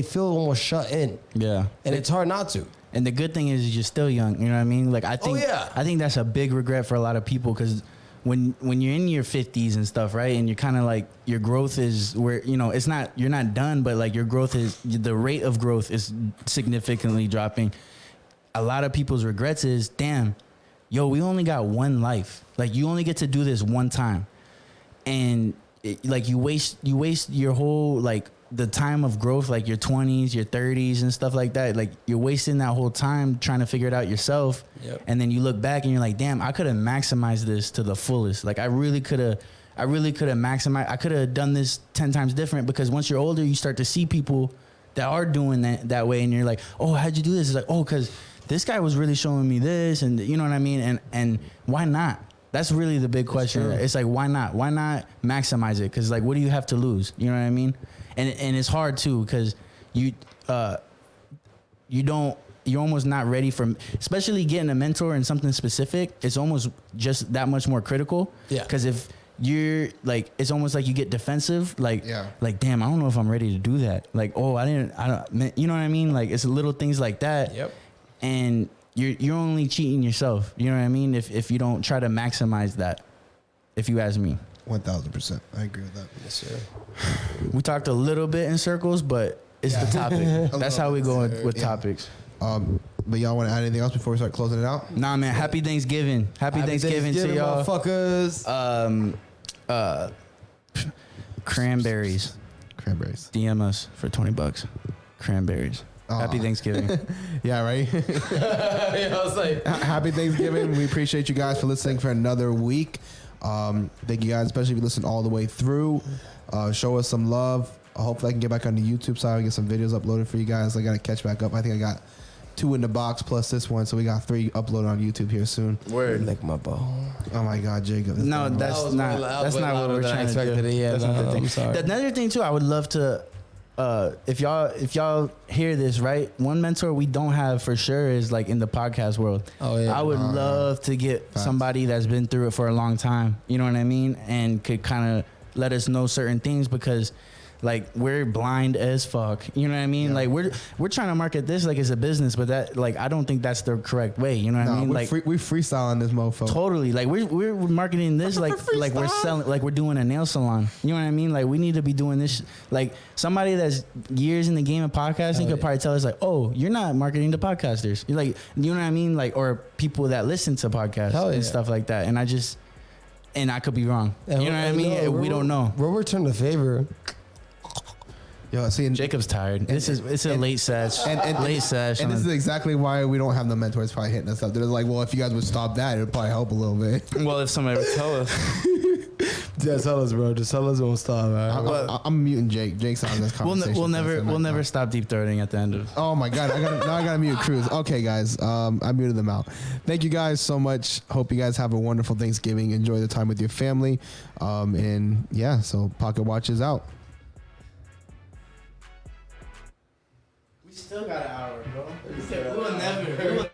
[SPEAKER 3] feel almost shut in.
[SPEAKER 2] Yeah.
[SPEAKER 3] And it's hard not to.
[SPEAKER 2] And the good thing is you're still young. You know what I mean? Like I think that's a big regret for a lot of people because when you're in your 50s and stuff, right? And you're kind of like your growth is where, you know, it's not, you're not done, but like your growth is, the rate of growth is significantly dropping. A lot of people's regrets is, damn, yo, we only got one life. Like you only get to do this one time. And like you waste your whole, like the time of growth, like your 20s, your 30s and stuff like that. Like you're wasting that whole time trying to figure it out yourself.
[SPEAKER 3] Yep.
[SPEAKER 2] And then you look back and you're like, damn, I could have maximized this to the fullest. Like I really could have maximized. I could have done this 10 times different because once you're older, you start to see people that are doing that way. And you're like, oh, how'd you do this? It's like, oh, cause this guy was really showing me this. And you know what I mean? And why not? That's really the big question. It's like, why not? Why not maximize it? Cause like, what do you have to lose? You know what I mean? And it's hard too, cause you're almost not ready for, especially getting a mentor in something specific. It's almost just that much more critical.
[SPEAKER 3] Yeah.
[SPEAKER 2] Cause if you're like, it's almost like you get defensive. Like, like, damn, I don't know if I'm ready to do that. Like, oh, I don't, you know what I mean? Like it's little things like that.
[SPEAKER 3] Yep.
[SPEAKER 2] And you're only cheating yourself. You know what I mean? If you don't try to maximize that, if you ask me.
[SPEAKER 1] 1000%. I agree with that.
[SPEAKER 3] Yes, sir.
[SPEAKER 2] We talked a little bit in circles, but it's the topic. That's how we go with topics.
[SPEAKER 1] But y'all want to add anything else before we start closing it out?
[SPEAKER 2] Nah, man. Happy Thanksgiving. Happy Thanksgiving to y'all.
[SPEAKER 3] Motherfuckers.
[SPEAKER 2] Cranberries. DM us for $20. Cranberries. Happy Thanksgiving.
[SPEAKER 1] Yeah, right?
[SPEAKER 3] I was like,
[SPEAKER 1] Happy Thanksgiving. We appreciate you guys for listening for another week. Thank you guys, especially if you listen all the way through. Show us some love. Hopefully I can get back on the YouTube side and get some videos uploaded for you guys. I got to catch back up. I think I got 2 in the box plus this one, so we got 3 uploaded on YouTube here soon.
[SPEAKER 2] Word.
[SPEAKER 3] lick my ball.
[SPEAKER 1] Oh my God, Jacob.
[SPEAKER 2] No, that's not what we're trying to do.
[SPEAKER 3] Yeah,
[SPEAKER 2] That's not the thing.
[SPEAKER 3] I'm sorry.
[SPEAKER 2] Another thing too, I would love to, if y'all hear this, right? One mentor we don't have for sure is like in the podcast world.
[SPEAKER 3] Oh yeah.
[SPEAKER 2] I would love to get somebody that's been through it for a long time. You know what I mean? And could kind of let us know certain things because like we're blind as fuck. You know what I mean? Yeah. Like we're trying to market this like it's a business, but that like I don't think that's the correct way. You know what I mean? Like
[SPEAKER 1] we freestyling this mofo.
[SPEAKER 2] Totally. Like we're marketing this like we're selling, like we're doing a nail salon. You know what I mean? Like we need to be doing this. Like somebody that's years in the game of podcasting could probably tell us like, oh, you're not marketing to podcasters. You're like, you know what I mean? Like, or people that listen to podcasts and stuff like that. And I could be wrong. You know what I mean? We don't know.
[SPEAKER 3] We'll return the favor.
[SPEAKER 1] Yo, see,
[SPEAKER 2] Jacob's tired. It's a late sesh. Late sesh.
[SPEAKER 1] And this is exactly why we don't have the mentors probably hitting us up. They're like, well, if you guys would stop that, it would probably help a little bit.
[SPEAKER 2] Well, if somebody would tell us.
[SPEAKER 3] Just tell us, bro. Just tell us we'll stop. Right?
[SPEAKER 1] I'm muting Jake. Jake's on this conversation.
[SPEAKER 2] We'll never stop deep throating at the end of.
[SPEAKER 1] Oh my God! I gotta mute Cruz. Okay, guys. I muted them out. Thank you guys so much. Hope you guys have a wonderful Thanksgiving. Enjoy the time with your family. And yeah, so Pocket Watch is out.
[SPEAKER 2] We still got an hour, bro. We'll never.